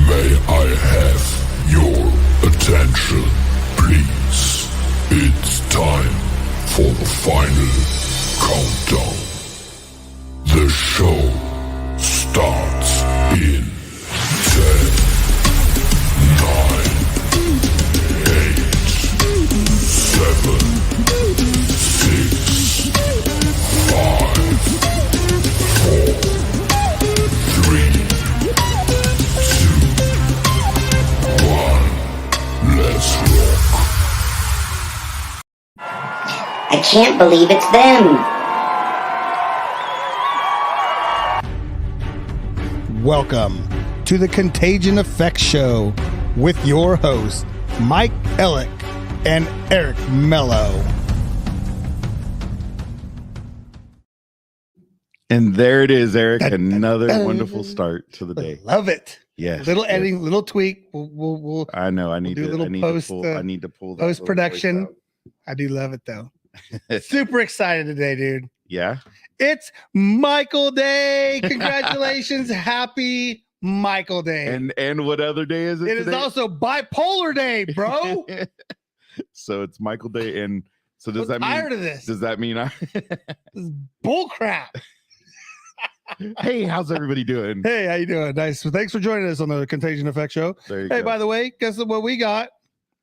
May I have your attention, please? It's time for the final countdown. The show starts in 10, 9, 8, 7, 6, 5, 4, 3, 2, 1. Let's rock. I can't believe it's them. Welcome to the Contagion Effect Show with your hosts, Mike Ellick and Eric Mello. And there it is, Eric. Another wonderful start to the day. Love it. Yes. Little editing, little tweak. We'll I know. I need do a to. little I need post, to pull. I need to pull that post production. little I do love it though. voice out. Super excited today, dude. Yeah. It's Michael Day. Congratulations. Happy Michael Day. And what other day is it? It is today? also bipolar day, bro. So it's Michael Day, and so does I'm that tired mean? of this. Does that mean I? This is bull crap. Hey, how's everybody doing? Hey, how you doing? Nice. So thanks for joining us on the Contagion Effect Show. There you Hey, go. by the way, guess what we got?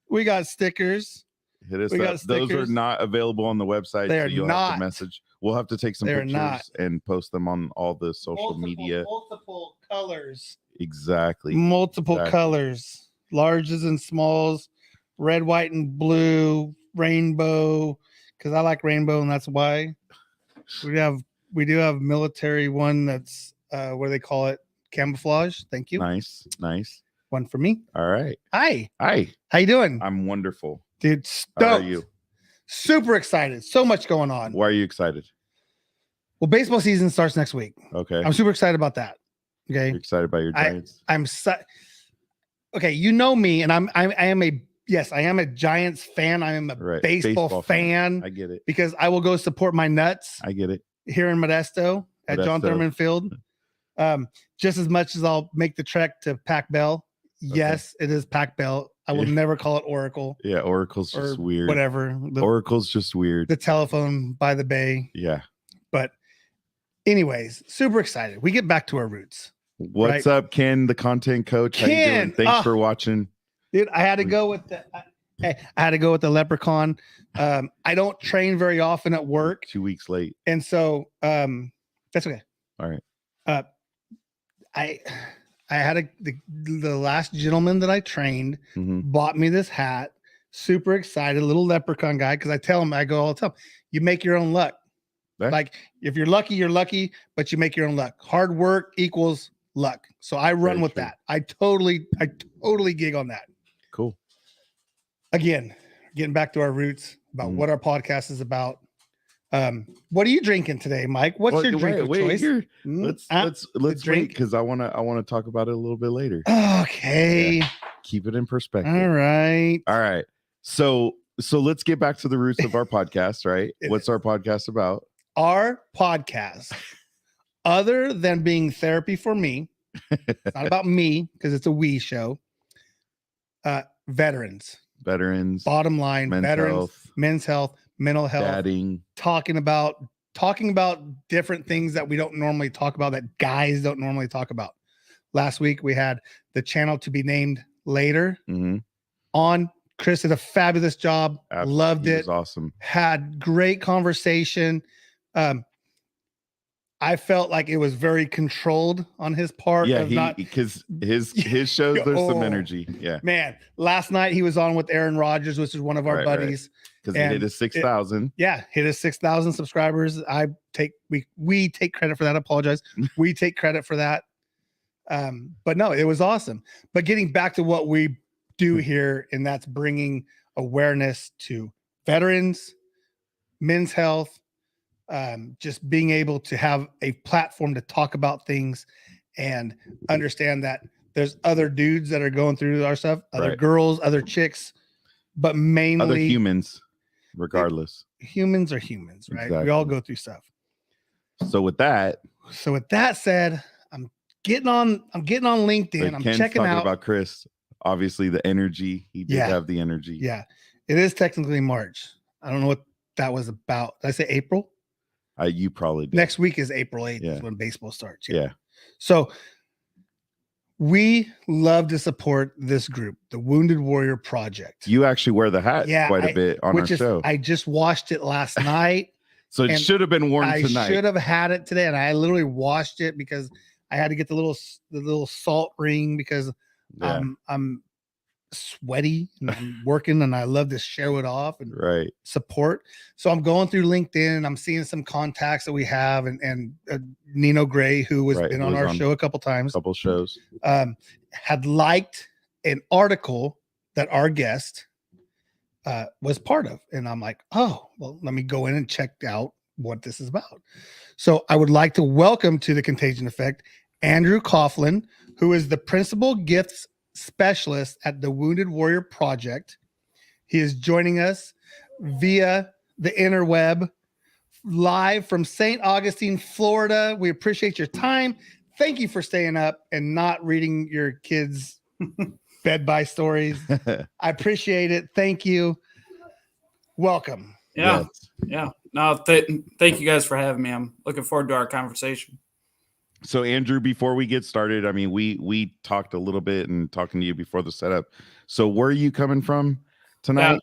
We got stickers. Hit us we got up. Those are stickers. not available on the website. They are so you'll have not. to message. We'll have to take some They're pictures not. and post them on all the social media. Multiple colors. Exactly. Multiple Exactly. colors. Larges and smalls. Red, white, and blue. Rainbow. Because I like rainbow, and that's why. We do have military one that's what do they call it? Camouflage. Thank you. Nice. Nice. One for me. All right. Hi. Hi. How you doing? I'm wonderful. Dude, How are stoked. you? Super excited. So much going on. Why are you excited? Well, baseball season starts next week. Okay. I'm super excited about that. Okay. You're excited about your Giants? Okay, you know me, and I am a Giants fan. I am a Right. baseball fan I get it. because I will go support my nuts I get it. here in Modesto at John Modesto. Thurman Field. Just as much as I'll make the trek to Pac Bell. Yes, it is Pac Bell. I will Yeah. never call it Oracle Yeah, Oracle's or just weird. whatever. Oracle's just weird. The telephone by the bay. Yeah. But anyways, super excited. We get back to our roots. What's up, Ken, the content coach? How you doing? Ken, Thanks for watching. Dude, I had to go with the leprechaun. I don't train very often at work, 2 weeks late. and so that's okay. All right. I had the last gentleman that I trained Mhm. bought me this hat. Super excited, little leprechaun guy, because I tell him, I go all the time, you make your own luck. Yeah. Like if you're lucky, but you make your own luck. Hard work equals luck. So I run Very with true. that. I totally gig on that. Cool. Again, getting back to our roots about Mhm. what our podcast is about. What are you drinking today, Mike? What's your drink of choice? Here. Mm, Let's wait drink. because I wanna talk about it a little bit later. Okay. Keep it in perspective. All right. All right. So let's get back to the roots of our podcast, right? It What's is. our podcast about? Our podcast, other than being therapy for me, it's not about me because it's a we show. Veterans, Veterans, bottom line, men's veterans, health, men's health, mental health, dadding. talking about different things that we don't normally talk about, that guys don't normally talk about. Last week we had the channel to be named later Mhm. on. Chris did a fabulous job. Loved He it. was awesome. Had great conversation. I felt like it was very controlled on his part. Yeah, of not, because his shows there's some Oh. energy. Yeah, man, last night he was on with Aaron Rodgers, which is one of our Right, right. buddies. because he hit And his 6,000. Yeah, hit his 6,000 subscribers. We take credit for that. I apologize. We take credit for that. But no, it was awesome. But getting back to what we do here, and that's bringing awareness to veterans, men's health, just being able to have a platform to talk about things and understand that there's other dudes that are going through our stuff, other Right. girls, other chicks, but mainly Other humans, regardless. humans are humans, right? We Exactly. all go through stuff. So with that, So with that said, I'm getting on LinkedIn. Like I'm Ken's checking talking out. about Chris. Obviously, the energy. He did Yeah. have the energy. Yeah, it is technically March. I don't know what that was about. Did I say April? You probably did. Next week is April 8th Yeah. is when baseball starts. Yeah. So we love to support this group, the Wounded Warrior Project. You actually wear the hat quite a bit on our show. I just washed it last night. So it should have been worn tonight. I should have had it today, and I literally washed it because I had to get the little salt ring because I'm sweaty and I'm working and I love to show it off and support. So I'm going through LinkedIn and I'm seeing some contacts that we have and Nino Gray, who has been on our show a couple times, shows, had liked an article that our guest was part of. And I'm like, oh, well, let me go in and check out what this is about. So I would like to welcome to the Contagion Effect, Andrew Coughlin, who is the principal gifts specialist at the Wounded Warrior Project. He is joining us via the interweb live from St. Augustine, Florida. We appreciate your time. Thank you for staying up and not reading your kids' bed by stories. I appreciate it. Thank you. Welcome. Yeah. No, thank you guys for having me. I'm looking forward to our conversation. So Andrew, before we get started, I mean, we talked a little bit and talking to you before the setup. So where are you coming from tonight?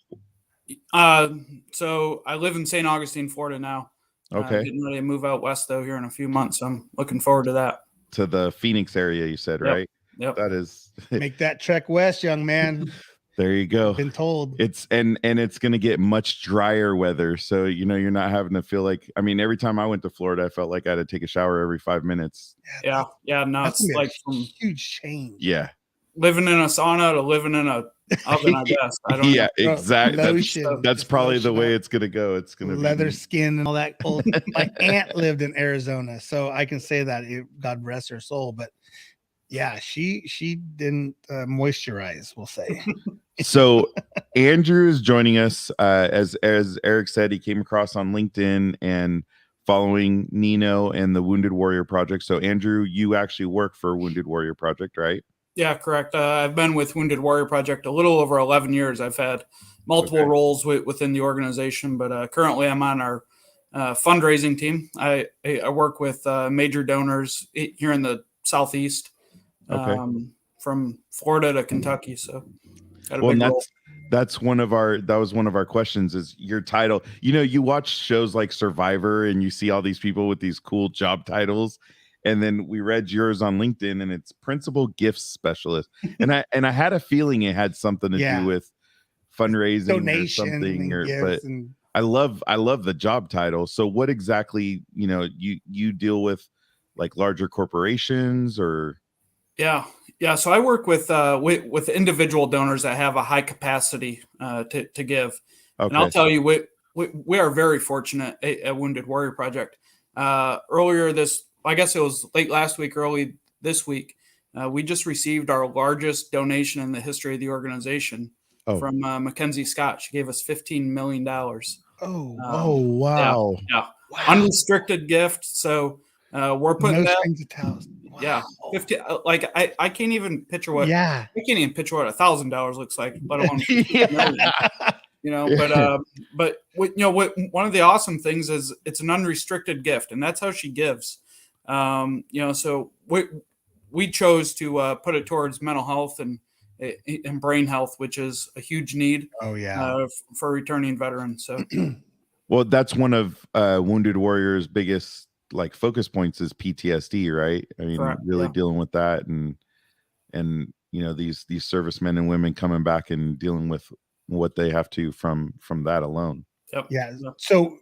So I live in St. Augustine, Florida now. Okay. Getting ready to move out west though here in a few months. So I'm looking forward to that. To the Phoenix area, you said, right? Yep. That is make that trek west, young man. There you go. Been told it's and it's going to get much drier weather, so you're not having to feel like. I mean, every time I went to Florida, I felt like I had to take a shower every 5 minutes. Yeah. No, that's it's like a huge change. Yeah, living in a sauna to living in a oven, I guess. I don't know. Exactly. That's probably the way it's gonna go. It's gonna leather skin and all that. My aunt lived in Arizona, so I can say that. God rest her soul, but. Yeah, she didn't moisturize, we'll say. So Andrew is joining us. As Eric said, he came across on LinkedIn and following Nino and the Wounded Warrior Project. So Andrew, you actually work for Wounded Warrior Project, right? Yeah, correct. I've been with Wounded Warrior Project a little over 11 years. I've had multiple roles within the organization, but currently I'm on our fundraising team. I work with major donors here in the Southeast. From Florida to Kentucky. So that was one of our questions is your title. You watch shows like Survivor and you see all these people with these cool job titles, and then we read yours on LinkedIn and it's principal gifts specialist. And I had a feeling it had something to do with fundraising donation or something, but and I love the job title. So what exactly, you deal with, like larger corporations or? Yeah. So I work with individual donors that have a high capacity to give. Okay. And I'll tell you, we are very fortunate at Wounded Warrior Project. Earlier I guess it was late last week, early this week, we just received our largest donation in the history of the organization from Mackenzie Scott. She gave us $15 million. Oh, wow. Yeah. Unrestricted gift. So we're putting no strings attached. Wow. Yeah, 50. Like I can't even picture what. Yeah, I can't even picture what $1,000 looks like. Let alone, But what one of the awesome things is it's an unrestricted gift, and that's how she gives. So we chose to put it towards mental health and brain health, which is a huge need. Oh yeah, for returning veterans. So, well, that's one of Wounded Warrior's biggest focus points is PTSD, right? I mean, really dealing with that and these servicemen and women coming back and dealing with what they have to from that alone. Yep. Yeah. So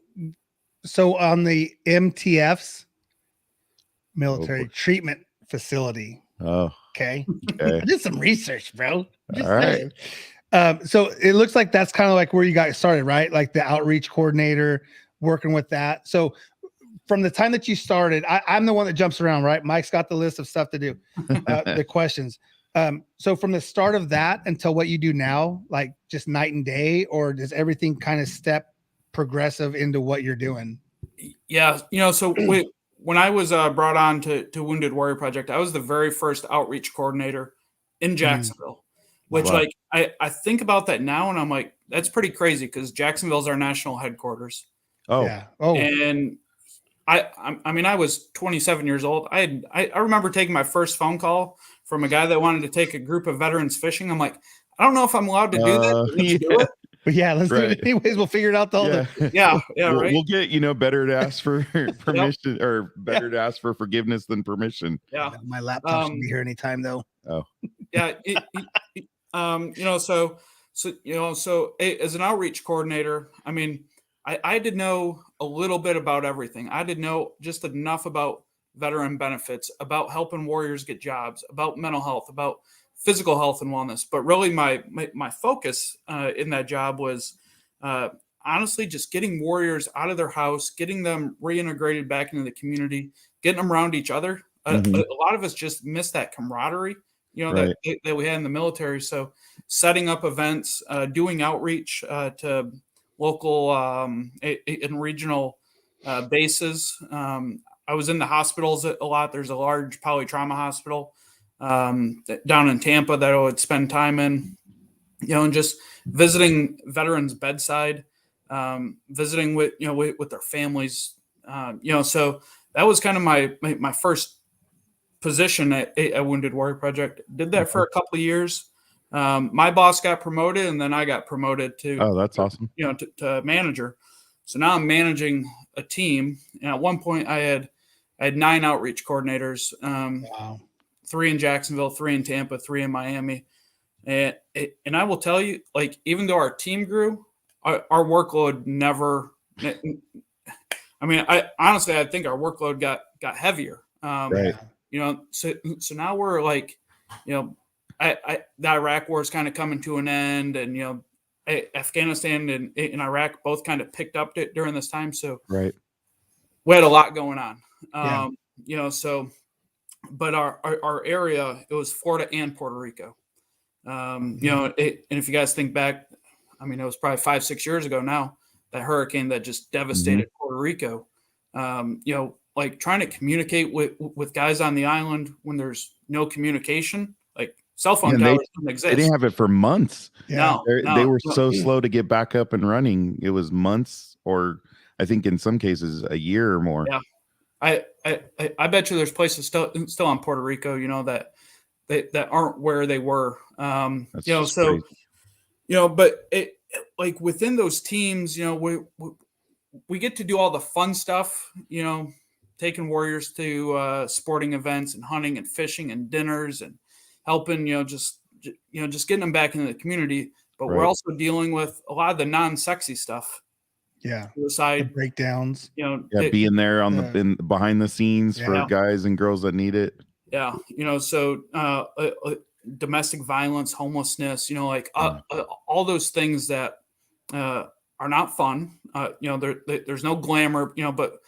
on the MTF's military treatment facility. Oh, okay. I did some research, bro. All right. So it looks like that's kind of like where you got started, right? Like the outreach coordinator, working with that. So from the time that you started, I'm the one that jumps around, right? Mike's got the list of stuff to do, the questions. So from the start of that until what you do now, like just night and day, or does everything kind of step progressive into what you're doing? Yeah. So when I was brought on to Wounded Warrior Project, I was the very first outreach coordinator in Jacksonville, which Wow. like I think about that now and I'm like, that's pretty crazy because Jacksonville is our national headquarters. Oh, Yeah. Oh, And I mean, I was 27 years old. I remember taking my first phone call from a guy that wanted to take a group of veterans fishing. I'm like, I don't know if I'm allowed to do that. But let's do it. but yeah, let's do Right. it anyways. We'll figure it out. Yeah, right. We'll get, better to ask for permission or better to ask for forgiveness than permission. Yeah. My laptop should be here anytime though. Oh. Yeah. So as an outreach coordinator, I mean, I did know a little bit about everything. I did know just enough about veteran benefits, about helping warriors get jobs, about mental health, about physical health and wellness. But really my focus in that job was honestly just getting warriors out of their house, getting them reintegrated back into the community, getting them around each other. A lot of us just miss that camaraderie, Right. that we had in the military. So setting up events, doing outreach to local and regional bases. I was in the hospitals a lot. There's a large polytrauma hospital down in Tampa that I would spend time in, and just visiting veterans' bedside, visiting with their families, So that was kind of my first position at Wounded Warrior Project. Did that for a couple of years. My boss got promoted, and then I got promoted to. Oh, that's awesome. To manager. So now I'm managing a team. And at one point, I had 9 outreach coordinators. Wow. 3 in Jacksonville, 3 in Tampa, 3 in Miami. And I will tell you, like, even though our team grew, our workload never. I mean, I think our workload got heavier. Right. So now we're like, the Iraq war is kind of coming to an end, and Afghanistan and Iraq both kind of picked up it during this time. So right, we had a lot going on. But our area, it was Florida and Puerto Rico. And if you guys think back, I mean, it was probably 5-6 years ago now, that hurricane that just devastated Puerto Rico. Like trying to communicate with guys on the island when there's no communication, like cell phone towers don't exist. They didn't have it for months. Yeah. They were so slow to get back up and running. It was months, or I think in some cases a year or more. Yeah. I bet you there's places still on Puerto Rico, that aren't where they were. That's crazy. But it, like within those teams, we get to do all the fun stuff, taking warriors to sporting events and hunting and fishing and dinners and helping, just getting them back into the community. But we're also dealing with a lot of the non-sexy stuff. Yeah. Suicide, the breakdowns. Being there on behind the scenes for guys and girls that need it. Yeah. So domestic violence, homelessness, all those things that are not fun. There's no glamour, but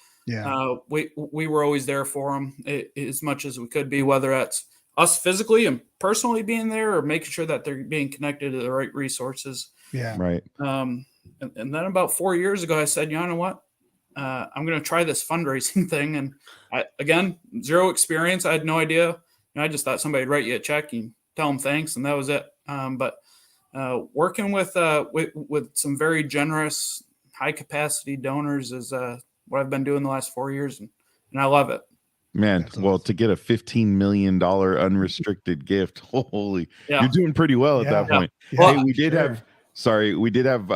we were always there for them as much as we could be, whether that's us physically and personally being there or making sure that they're being connected to the right resources. Yeah. Right. And then about 4 years ago, I said, you know what? I'm going to try this fundraising thing. And again, zero experience. I had no idea. I just thought somebody'd write you a check and tell them thanks. And that was it. But working with some very generous, high capacity donors is what I've been doing the last 4 years. And I love it. Man, well, to get a $15 million unrestricted gift, holy, you're doing pretty well at that point. Yeah. Hey, we did have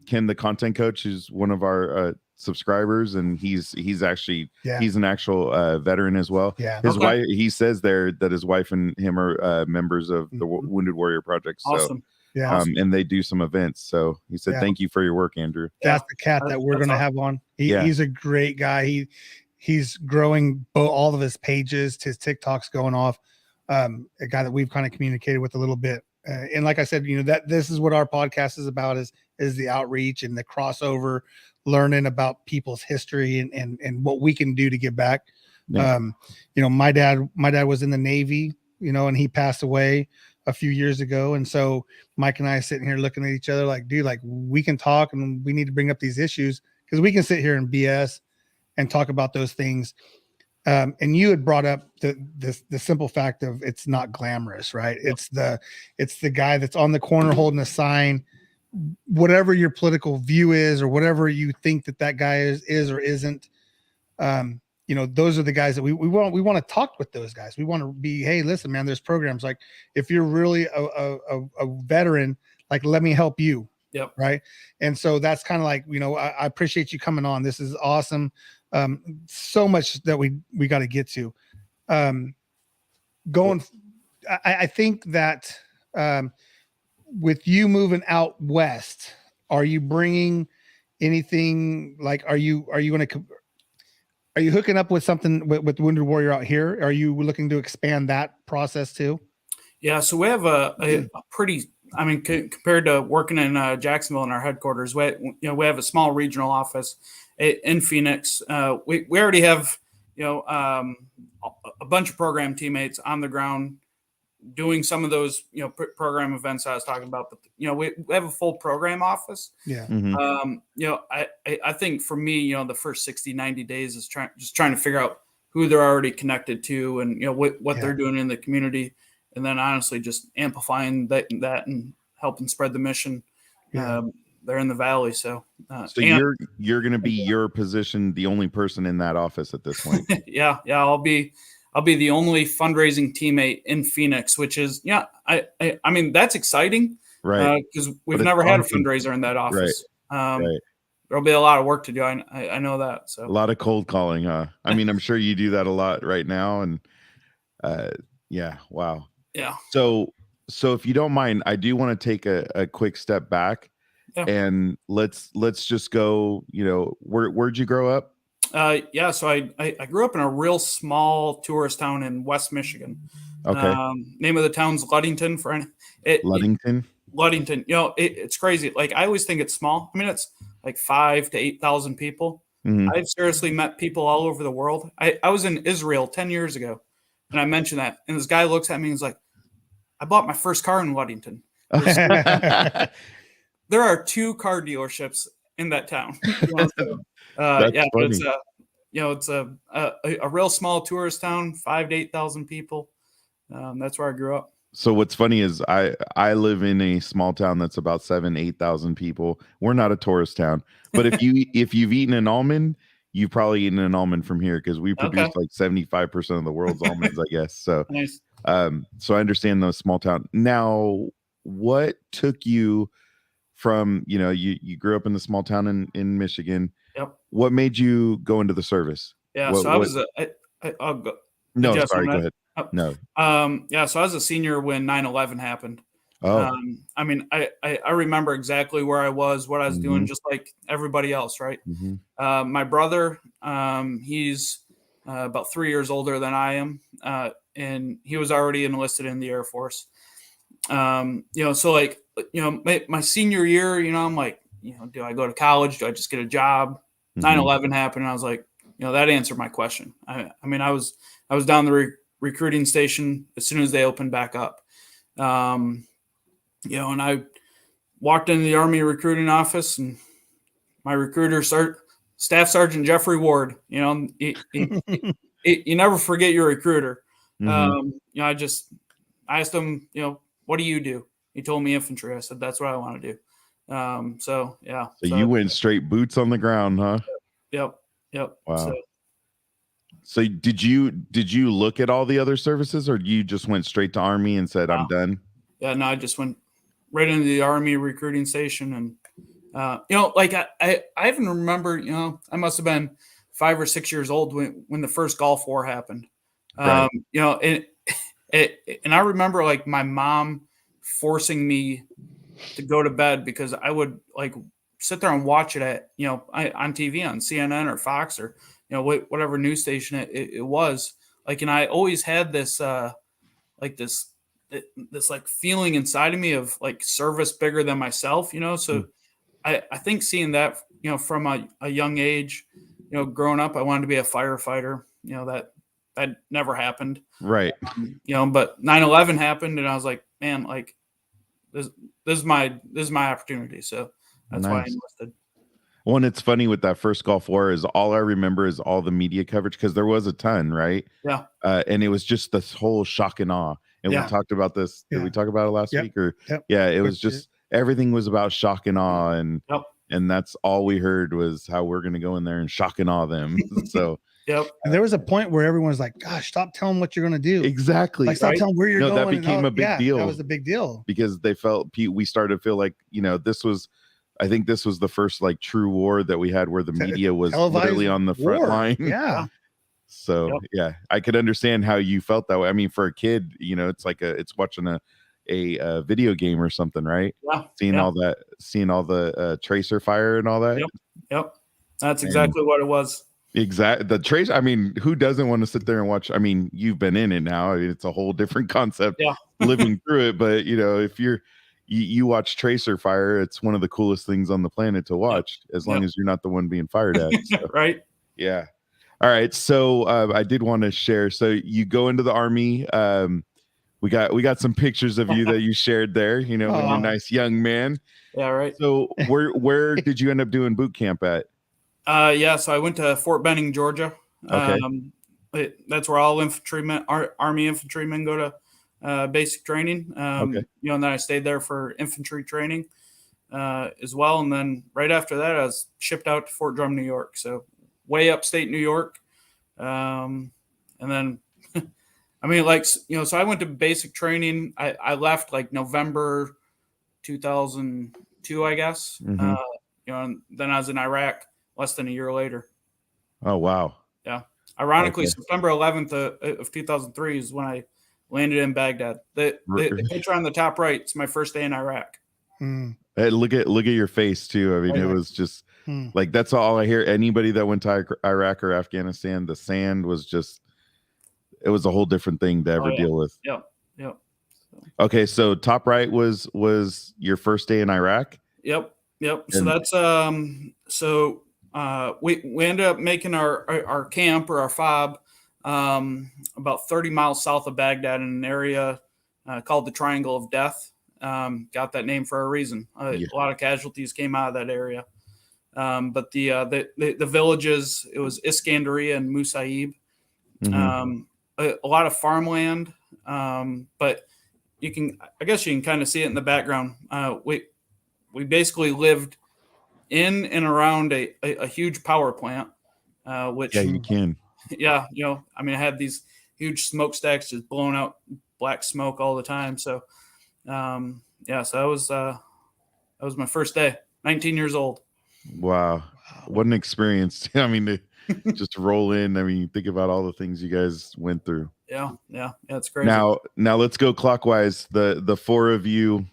Ken, the content coach, who's one of our subscribers, and he's an actual veteran as well. Yeah. His wife, he says there that his wife and him are members of the Wounded Warrior Project. So, awesome. Yeah. And they do some events. So he said, thank you for your work, Andrew. That's the cat that we're going to have on. He's a great guy. He's growing all of his pages, his TikTok's going off. A guy that we've kind of communicated with a little bit. And like I said, that this is what our podcast is about, is the outreach and the crossover, learning about people's history and what we can do to give back. Yeah. My dad was in the Navy, and he passed away a few years ago. And so Mike and I are sitting here looking at each other like, dude, like we can talk and we need to bring up these issues because we can sit here and BS and talk about those things. And you had brought up the simple fact of it's not glamorous, right? Yep. It's the guy that's on the corner holding a sign, whatever your political view is, or whatever you think that guy is or isn't. Those are the guys that we want to talk with those guys. We want to be, hey, listen, man, there's programs like if you're really a veteran, like let me help you. Yep. Right. And so that's kind of like, I appreciate you coming on. This is awesome. So much that we got to get to. I think that with you moving out west, are you bringing anything like, are you hooking up with something with Wounded Warrior out here? Are you looking to expand that process too? Yeah. So we have a pretty, compared to working in Jacksonville in our headquarters, we have a small regional office in Phoenix. We already have, a bunch of program teammates on the ground doing some of those, program events I was talking about. But, we have a full program office. Yeah. Mhm. I think for me, the first 60, 90 days is trying to figure out who they're already connected to and, what they're doing in the community. And then honestly, just amplifying that and helping spread the mission. Yeah. They're in the Valley. So you're going to be your position, the only person in that office at this point. Yeah. I'll be the only fundraising teammate in Phoenix, which is, that's exciting. Right. Because we've never had a fundraiser in that office. Right. There'll be a lot of work to do. I know that. So a lot of cold calling, huh? I'm sure you do that a lot right now. And yeah. Wow. Yeah. So if you don't mind, I do want to take a quick step back and let's just go, where'd you grow up? So I grew up in a real small tourist town in West Michigan. Okay. Name of the town's Ludington. Ludington. Ludington. It's crazy. Like I always think it's small. It's like 5,000 to 8,000 people. Mm-hmm. I've seriously met people all over the world. I was in Israel 10 years ago, and I mentioned that, and this guy looks at me and is like, "I bought my first car in Ludington." There are 2 car dealerships in that town. But it's a real small tourist town, 5,000 to 8,000 people. That's where I grew up. So what's funny is I live in a small town that's about 7,000-8,000 people. We're not a tourist town, but if you've eaten an almond, you've probably eaten an almond from here because we produce like 75% of the world's almonds, I guess. So nice. So I understand the small town. Now, what took you from, you grew up in the small town in Michigan. Yep. What made you go into the service? Yeah. So I'll go. No, sorry, go ahead. No. So I was a senior when 9/11 happened. Oh. I remember exactly where I was, what I was doing, just like everybody else, right? Mm-hmm. My brother, he's about 3 years older than I am, and he was already enlisted in the Air Force. So like, my senior year, I'm like, do I go to college? Do I just get a job? 9/11 happened, and I was like, that answered my question. I was down the recruiting station as soon as they opened back up. And I walked into the Army recruiting office, and my recruiter, Staff Sergeant Jeffrey Ward, you never forget your recruiter. I asked him, what do you do? He told me infantry. I said, that's what I want to do. So you went straight boots on the ground, huh? Yep. Wow. So did you look at all the other services, or you just went straight to Army and said, I'm done? Yeah, no, I just went right into the Army recruiting station. And, I even remember, I must have been 5 or 6 years old when the first Gulf War happened. Right. And I remember like my mom forcing me to go to bed because I would like sit there and watch it at, on TV, on CNN or Fox or, whatever news station it was. Like, and I always had this, this feeling inside of me of like service bigger than myself, so I think seeing that, from a young age, growing up, I wanted to be a firefighter, that never happened. Right. But 9/11 happened and I was like, man, like this is my opportunity. So that's why I enlisted. Well, and it's funny with that first Gulf War is all I remember is all the media coverage because there was a ton, right? Yeah. And it was just this whole shock and awe. And we Yeah. talked about this. Did Yeah. we talk about it last Yep. week? Or Yep. yeah, it For was sure. just everything was about shock and awe, Yep. and that's all we heard was how we're gonna go in there and shock and awe them. So Yep. And there was a point where everyone's like, "Gosh, stop telling what you're going to do. exactly. Like, stop right? telling where you're No, going." that became a big deal. That was a big deal. Because they felt we started to feel like, this was, I think this was the first like true war that we had where the media was Televised literally on the front war. line. Yeah. So Yep. yeah, I could understand how you felt that way. I mean, for a kid, it's like it's watching a video game or something, right? Yeah. Seeing Yeah. all the tracer fire and all that. Yep. Yep. That's exactly what it was. Exactly. The tracer. I mean, who doesn't want to sit there and watch? I mean, you've been in it now. I mean, it's a whole different concept Yeah. living through it. But if you watch tracer fire, it's one of the coolest things on the planet to watch, as long as you're not the one being fired at. So. Right. Yeah. All right. So I did want to share. So you go into the Army. We got some pictures of you that you shared there. When you're a nice young man. Yeah. Right. So where did you end up doing boot camp at? Yeah. So I went to Fort Benning, Georgia. Okay. That's where all infantrymen, Army infantrymen go to basic training. Okay. And then I stayed there for infantry training as well. And then right after that, I was shipped out to Fort Drum, New York. So way upstate New York. And then, I mean, so I went to basic training. I left like November 2002, I guess. Mhm. And then I was in Iraq less than a year later. Oh, wow. Yeah. Ironically, Okay. September 11th of 2003 is when I landed in Baghdad. The picture on the top right is my first day in Iraq. Hey, look at your face too. I mean, it was just like, that's all I hear. Anybody that went to Iraq or Afghanistan, the sand was just, it was a whole different thing to ever deal with. Yep. Yep. Okay. So top right was your first day in Iraq. Yep. Yep. So that's, we ended up making our camp or our fob about 30 miles south of Baghdad in an area called the Triangle of Death. Got that name for a reason. A lot of casualties came out of that area. But the villages, it was Iskandariyah and Musaib. A lot of farmland, but I guess you can kind of see it in the background. We basically lived in and around a huge power plant, which you can. Yeah, I mean, I had these huge smokestacks just blowing out black smoke all the time. So, so that was my first day. 19 years old. Wow, what an experience! I mean, to just roll in. I mean, think about all the things you guys went through. Yeah, it's crazy. Now let's go clockwise. The four of you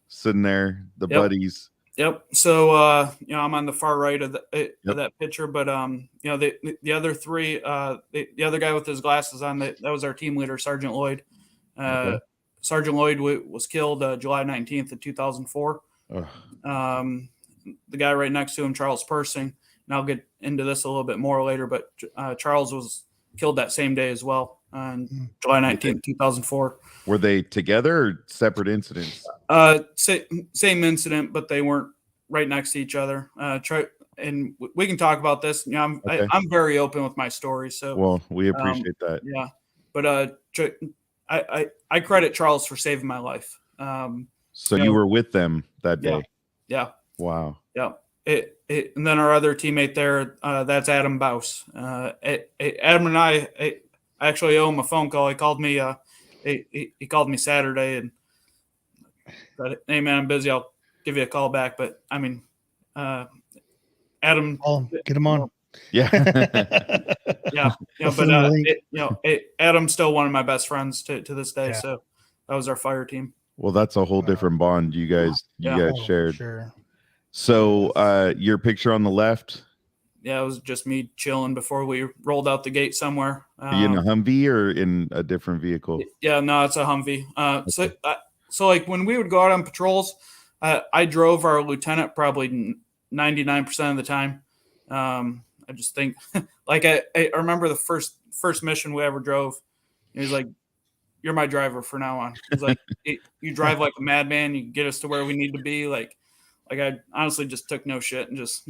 sitting there, the buddies. Yep. So I'm on the far right of that picture, but the other three, the other guy with his glasses on, that was our team leader, Sergeant Lloyd. Sergeant Lloyd was killed July 19th of 2004. The guy right next to him, Charles Persing, and I'll get into this a little bit more later, but Charles was killed that same day as well on July 19th, 2004. Were they together or separate incidents? Same incident, but they weren't right next to each other. And we can talk about this. I'm very open with my story. So, well, we appreciate that. Yeah, but I credit Charles for saving my life. So you were with them that day. Yeah. Wow. Yeah. And then our other teammate there, that's Adam Baus. Adam and I actually owe him a phone call. He called me. He called me Saturday and said, "Hey man, I'm busy. I'll give you a call back." But I mean, Adam, get him on. Yeah. But Adam's still one of my best friends to this day. Yeah. So that was our fire team. Well, that's a whole different bond you guys shared. Sure. So your picture on the left. Yeah, it was just me chilling before we rolled out the gate somewhere. Are you in a Humvee or in a different vehicle? Yeah, no, it's a Humvee. So like when we would go out on patrols, I drove our lieutenant probably 99% of the time. I just think like I remember the first mission we ever drove. He was like, "You're my driver for now on." He's like, "You drive like a madman. You get us to where we need to be." Like I honestly just took no shit and just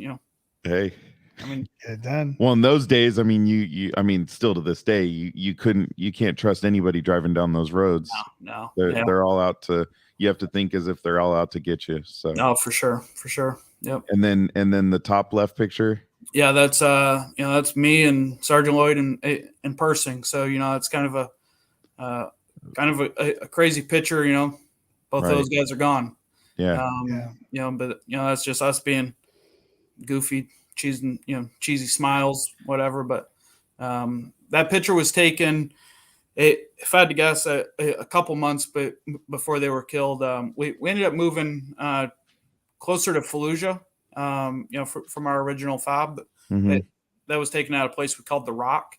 Hey, I mean, Get it done. well, in those days, I mean, I mean, still to this day, you can't trust anybody driving down those roads. no. They're all out to. You have to think as if they're all out to get you. So, No, for sure. Yep. and then the top left picture. Yeah, that's that's me and Sergeant Lloyd and Persing. So it's kind of a crazy picture. Both Right. those guys are gone. Yeah. But that's just us being goofy, cheesy smiles, whatever. But that picture was taken. If I had to guess, a couple months before they were killed. We ended up moving closer to Fallujah. From our original fob Mhm. that was taken out of a place we called the Rock.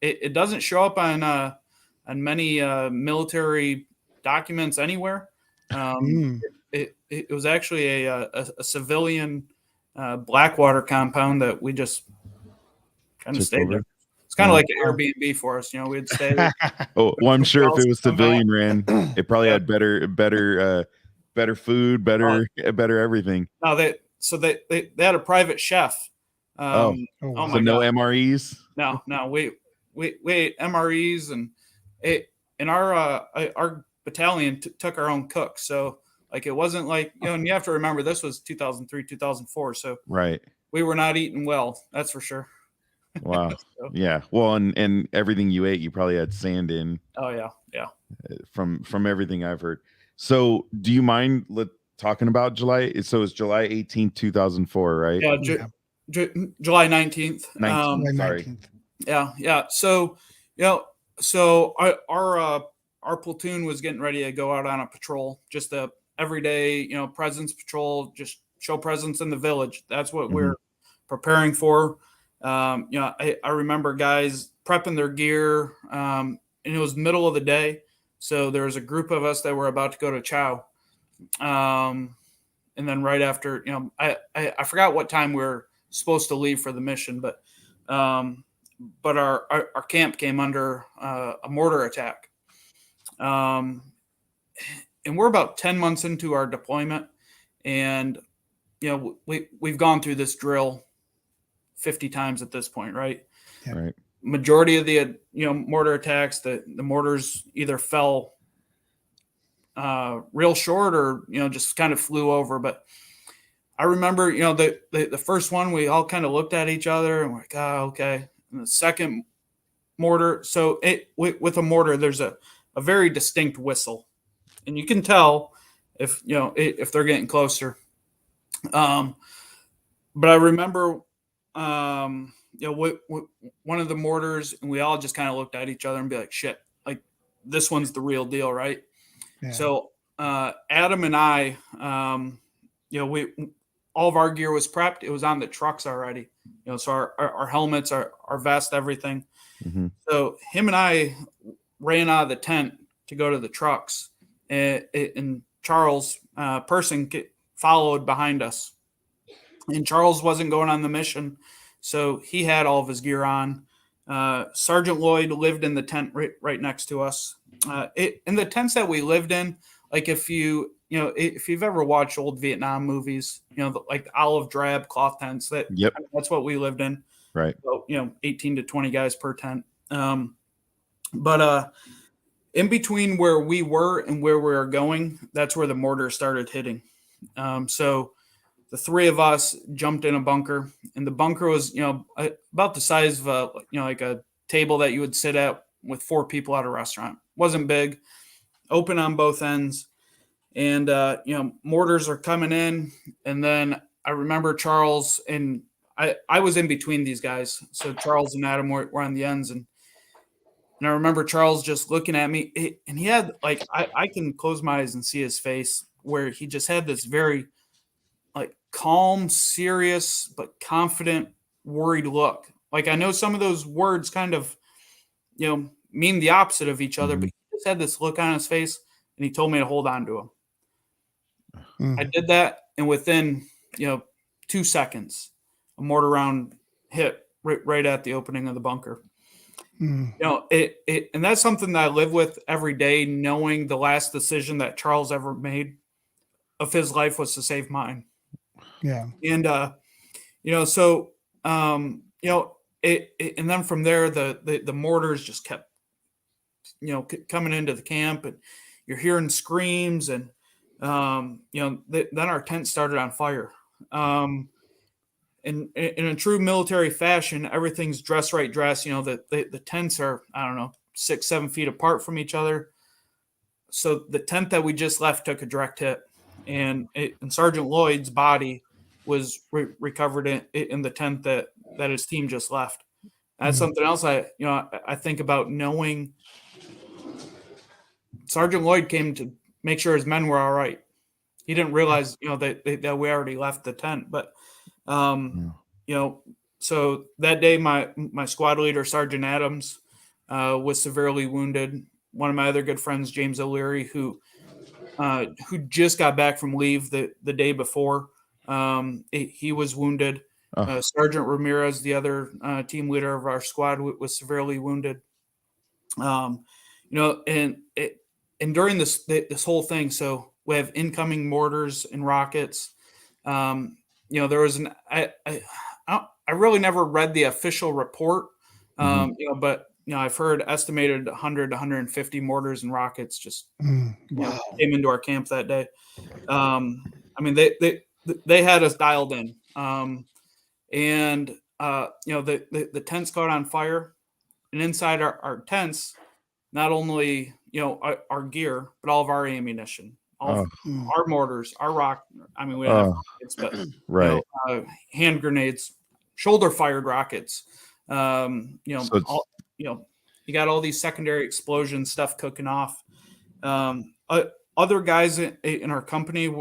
It doesn't show up on many military documents anywhere. It was actually a civilian Blackwater compound that we just kind of Took stayed over. there. It's kind of Yeah. like an Airbnb for us. We'd stay there. Oh, well, I'm sure if it was Come back. civilian ran, it probably had better food, better everything. No, they had a private chef. Oh, Oh, oh so my no God. MREs. No, we ate MREs and our battalion took our own cook. So it wasn't like, and you have to remember this was 2003, 2004. So Right. we were not eating well. That's for sure. Wow. So, Yeah. Well, and everything you ate, you probably had sand in oh yeah. from everything I've heard. So do you mind talking about July? So it's July 18th, 2004, right? Yeah. July 19th. 19th. Sorry. 19th. Yeah. So, our platoon was getting ready to go out on a patrol, just a everyday, presence patrol, just show presence in the village. That's what we're preparing for. I remember guys prepping their gear, and it was middle of the day. So there was a group of us that were about to go to chow. And then right after, I forgot what time we were supposed to leave for the mission, but our camp came under a mortar attack. And we're about 10 months into our deployment, and we've gone through this drill 50 times at this point, right? Yeah. Right. Majority of the mortar attacks, the mortars either fell real short or just kind of flew over. But I remember the first one, we all kind of looked at each other and we're like, okay. And the second mortar, so with a mortar, there's a very distinct whistle, and you can tell if they're getting closer. But I remember one of the mortars, and we all just kind of looked at each other and be like, shit, like this one's the real deal, right? Yeah. So Adam and I, we all of our gear was prepped. It was on the trucks already, so our helmets, our vest, everything. Mhm. So him and I ran out of the tent to go to the trucks, and Charles Persing followed behind us. And Charles wasn't going on the mission, so he had all of his gear on. Sergeant Lloyd lived in the tent right next to us. In the tents that we lived in, like if you've ever watched old Vietnam movies, like the olive drab cloth tents, that's what we lived in. Right. So, 18 to 20 guys per tent. But in between where we were and where we were going, that's where the mortar started hitting. So the three of us jumped in a bunker, and the bunker was, about the size of like a table that you would sit at with four people at a restaurant. Wasn't big, open on both ends. And, mortars are coming in. And then I remember Charles and I was in between these guys. So Charles and Adam were on the ends. And I remember Charles just looking at me, and he had I can close my eyes and see his face, where he just had this very calm, serious, but confident, worried look. Like, I know some of those words kind of, mean the opposite of each other, but he just had this look on his face, and he told me to hold on to him. I did that, and within 2 seconds, a mortar round hit right at the opening of the bunker. And that's something that I live with every day, knowing the last decision that Charles ever made of his life was to save mine. Yeah. And So and then from there, the mortars just kept, coming into the camp, and you're hearing screams, and then our tent started on fire. In a true military fashion, everything's dress. The tents are, I don't know, 6-7 feet apart from each other. So the tent that we just left took a direct hit, and Sergeant Lloyd's body was recovered in the tent that his team just left. That's something else I think about, knowing Sergeant Lloyd came to make sure his men were all right. He didn't realize, that we already left the tent, but so that day, my squad leader, Sergeant Adams, was severely wounded. One of my other good friends, James O'Leary, who just got back from leave the day before, he was wounded. Sergeant Ramirez, the other team leader of our squad, was severely wounded. And during this whole thing, so we have incoming mortars and rockets. There was I really never read the official report, but I've heard estimated 100 to 150 mortars and rockets just came into our camp that day. They had us dialed in, and the tents caught on fire, and inside our tents, not only our gear, but all of our ammunition, all of our mortars, our rock. We don't have rockets, but right, hand grenades, shoulder fired rockets. You got all these secondary explosion stuff cooking off. Other guys in our company,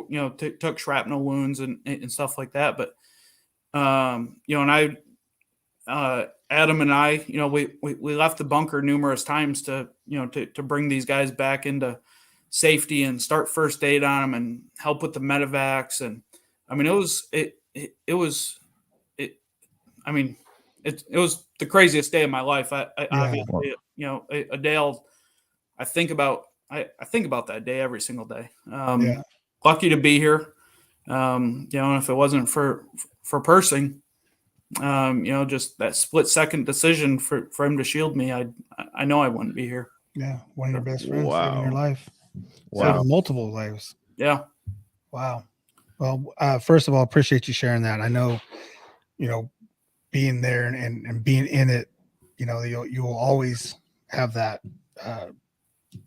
took shrapnel wounds and stuff like that. But and Adam and I, we left the bunker numerous times to bring these guys back into safety and start first aid on them and help with the medevacs. And it was the craziest day of my life. Obviously, a day I think about that day every single day. Lucky to be here. And if it wasn't for Persing, just that split second decision for him to shield me, I know I wouldn't be here. Yeah, one of your best friends Wow. saving your life. Wow. Saving multiple lives. Yeah. Wow. Well, first of all, appreciate you sharing that. I know, being there and being in it, you will always have that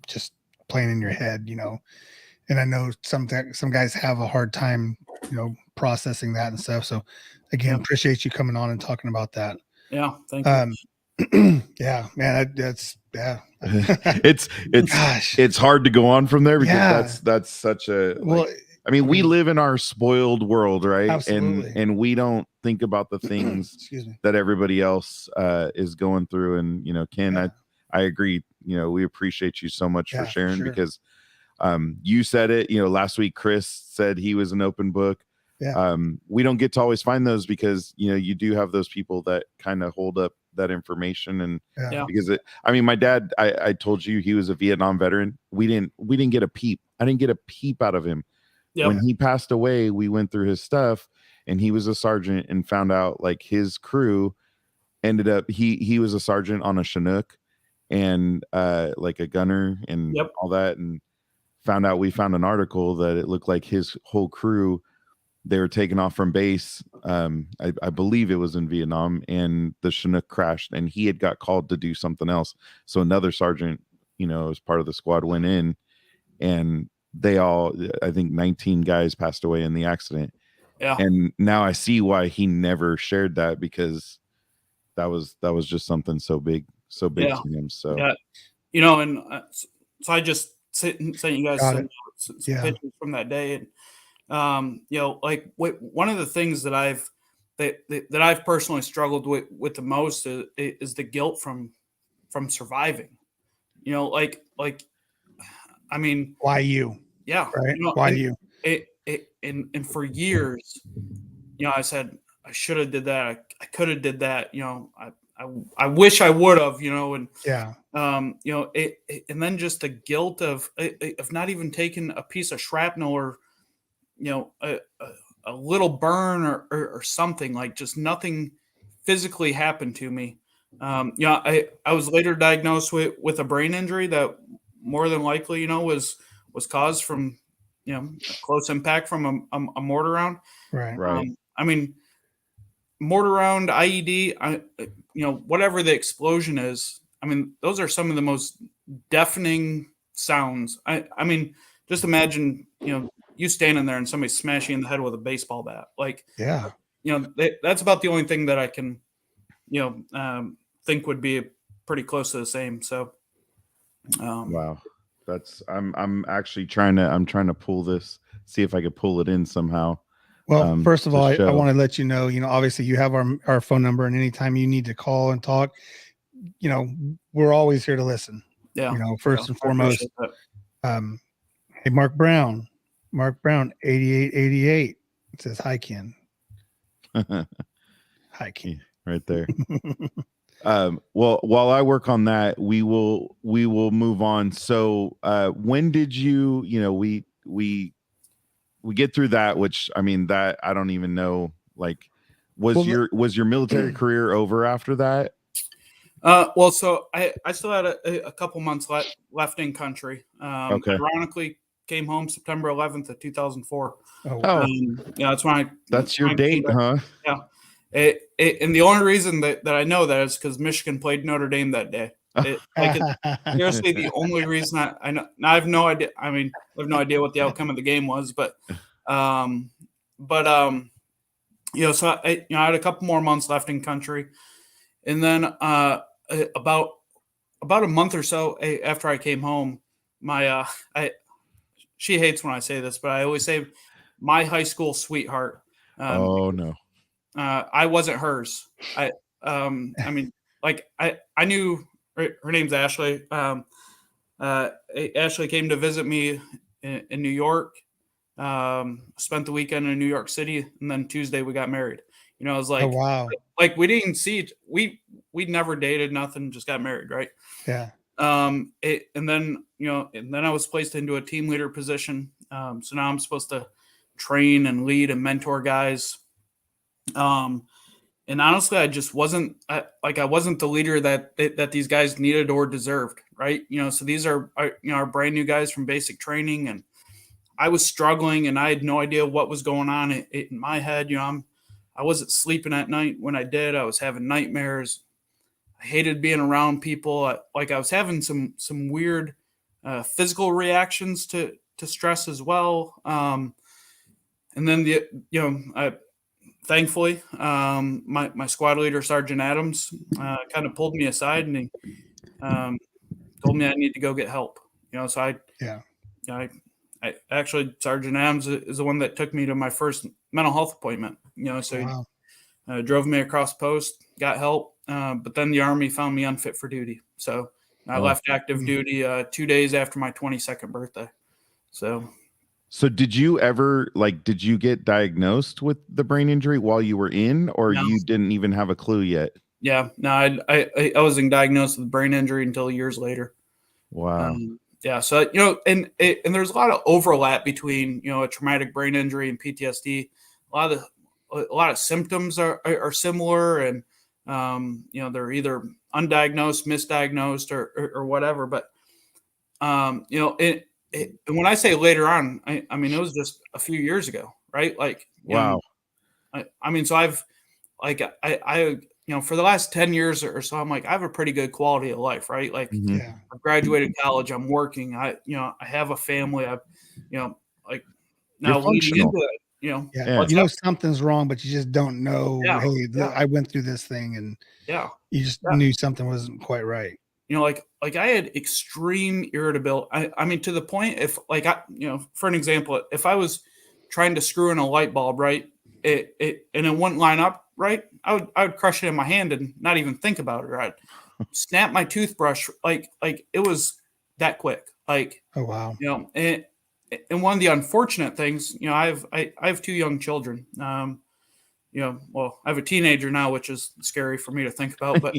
just playing in your head, and I know some guys have a hard time, processing that and stuff. So again, appreciate you coming on and talking about that. Yeah. Thank you. Yeah, man, that's it's hard to go on from there because that's such a, we live in our spoiled world, right? Absolutely. And we don't think about the things that everybody else is going through. And Ken, I agree. We appreciate you so much for sharing because you said it. Last week Chris said he was an open book. Yeah. We don't get to always find those because you do have those people that kind of hold up that information. And because my dad, I told you he was a Vietnam veteran. We didn't get a peep. I didn't get a peep out of him. Yep. When he passed away, we went through his stuff, and he was a sergeant, and found out like his crew ended up he was a sergeant on a Chinook and like a gunner and all that, and we found an article that it looked like his whole crew, they were taken off from base. I believe it was in Vietnam, and the Chinook crashed, and he had got called to do something else. So another sergeant, as part of the squad, went in, and they all, I think 19 guys passed away in the accident. Yeah. And now I see why he never shared that, because that was just something so big to him. So, and so I just sent you guys some pictures from that day. And, one of the things that I've personally struggled with the most is the guilt from surviving, why you? Yeah. Right. Why you? And for years, I said, I should have did that. I could have did that. I wish I would have, and and then just the guilt of not even taking a piece of shrapnel or, a little burn or something, like just nothing physically happened to me. I was later diagnosed with a brain injury that more than likely, was caused from, a close impact from a mortar round. Right. I mean, mortar round, IED, whatever the explosion is. I mean, those are some of the most deafening sounds. I mean, just imagine, you standing there and somebody smashing you in the head with a baseball bat. Like, Yeah. That's about the only thing that I can, think would be pretty close to the same. So, wow, I'm actually trying to pull this, see if I could pull it in somehow. Well, first of all, I want to let you know, obviously you have our phone number, and anytime you need to call and talk, we're always here to listen. Yeah. First and foremost. Hey, Mark Brown, 8888 says, hi, Ken. Hi, Ken. Right there. Well, while I work on that, we will move on. So, when did you, we get through that, which, I mean, that I don't even know, like, was your military career over after that? Well, so I still had a couple months left in country. Okay. Ironically, came home September 11th of 2004. Oh, that's when that's your date, huh? Yeah. And the only reason that I know that is because Michigan played Notre Dame that day. Seriously, the only reason I know. Now I have no idea. I mean, I have no idea what the outcome of the game was, but so I had a couple more months left in country, and then about a month or so after I came home, she hates when I say this, but I always say my high school sweetheart. Oh no. I wasn't hers. I mean, like I knew her name's Ashley. Ashley came to visit me in New York. Spent the weekend in New York City, and then Tuesday we got married. I was like, oh, wow. Like we didn't see we'd never dated, nothing, just got married, right? Yeah. And then I was placed into a team leader position. So now I'm supposed to train and lead and mentor guys. And honestly, I just wasn't I wasn't the leader that these guys needed or deserved. Right. So these are our brand new guys from basic training, and I was struggling and I had no idea what was going on in my head. I wasn't sleeping at night. When I did, I was having nightmares. I hated being around people. I was having some weird physical reactions to stress as well. And then thankfully, my squad leader, Sergeant Adams, kind of pulled me aside and he told me I need to go get help. So I actually, Sergeant Adams is the one that took me to my first mental health appointment. So he drove me across post, got help, but then the Army found me unfit for duty. So I left active duty 2 days after my 22nd birthday. So did you ever did you get diagnosed with the brain injury while you were in, or No. you didn't even have a clue yet? Yeah, no, I wasn't diagnosed with brain injury until years later. Wow. Yeah. So, and there's a lot of overlap between, a traumatic brain injury and PTSD. A lot of symptoms are similar, and, they're either undiagnosed, misdiagnosed, or whatever. But, and when I say later on, I mean, it was just a few years ago, right? Wow. I mean, so I've for the last 10 years or so, I'm like, I have a pretty good quality of life, right? Like Yeah. I've graduated college, I'm working, I have a family, I've, now leading into it, Yeah. Something's wrong, but you just don't know. Yeah. Hey, I went through this thing, and you just knew something wasn't quite right. Like I had extreme irritability. I mean, to the point, if for an example, if I was trying to screw in a light bulb, right, and it wouldn't line up right, I would crush it in my hand and not even think about it. Or I'd snap my toothbrush, like it was that quick. Like, oh wow, and one of the unfortunate things, I have two young children. Well, I have a teenager now, which is scary for me to think about, but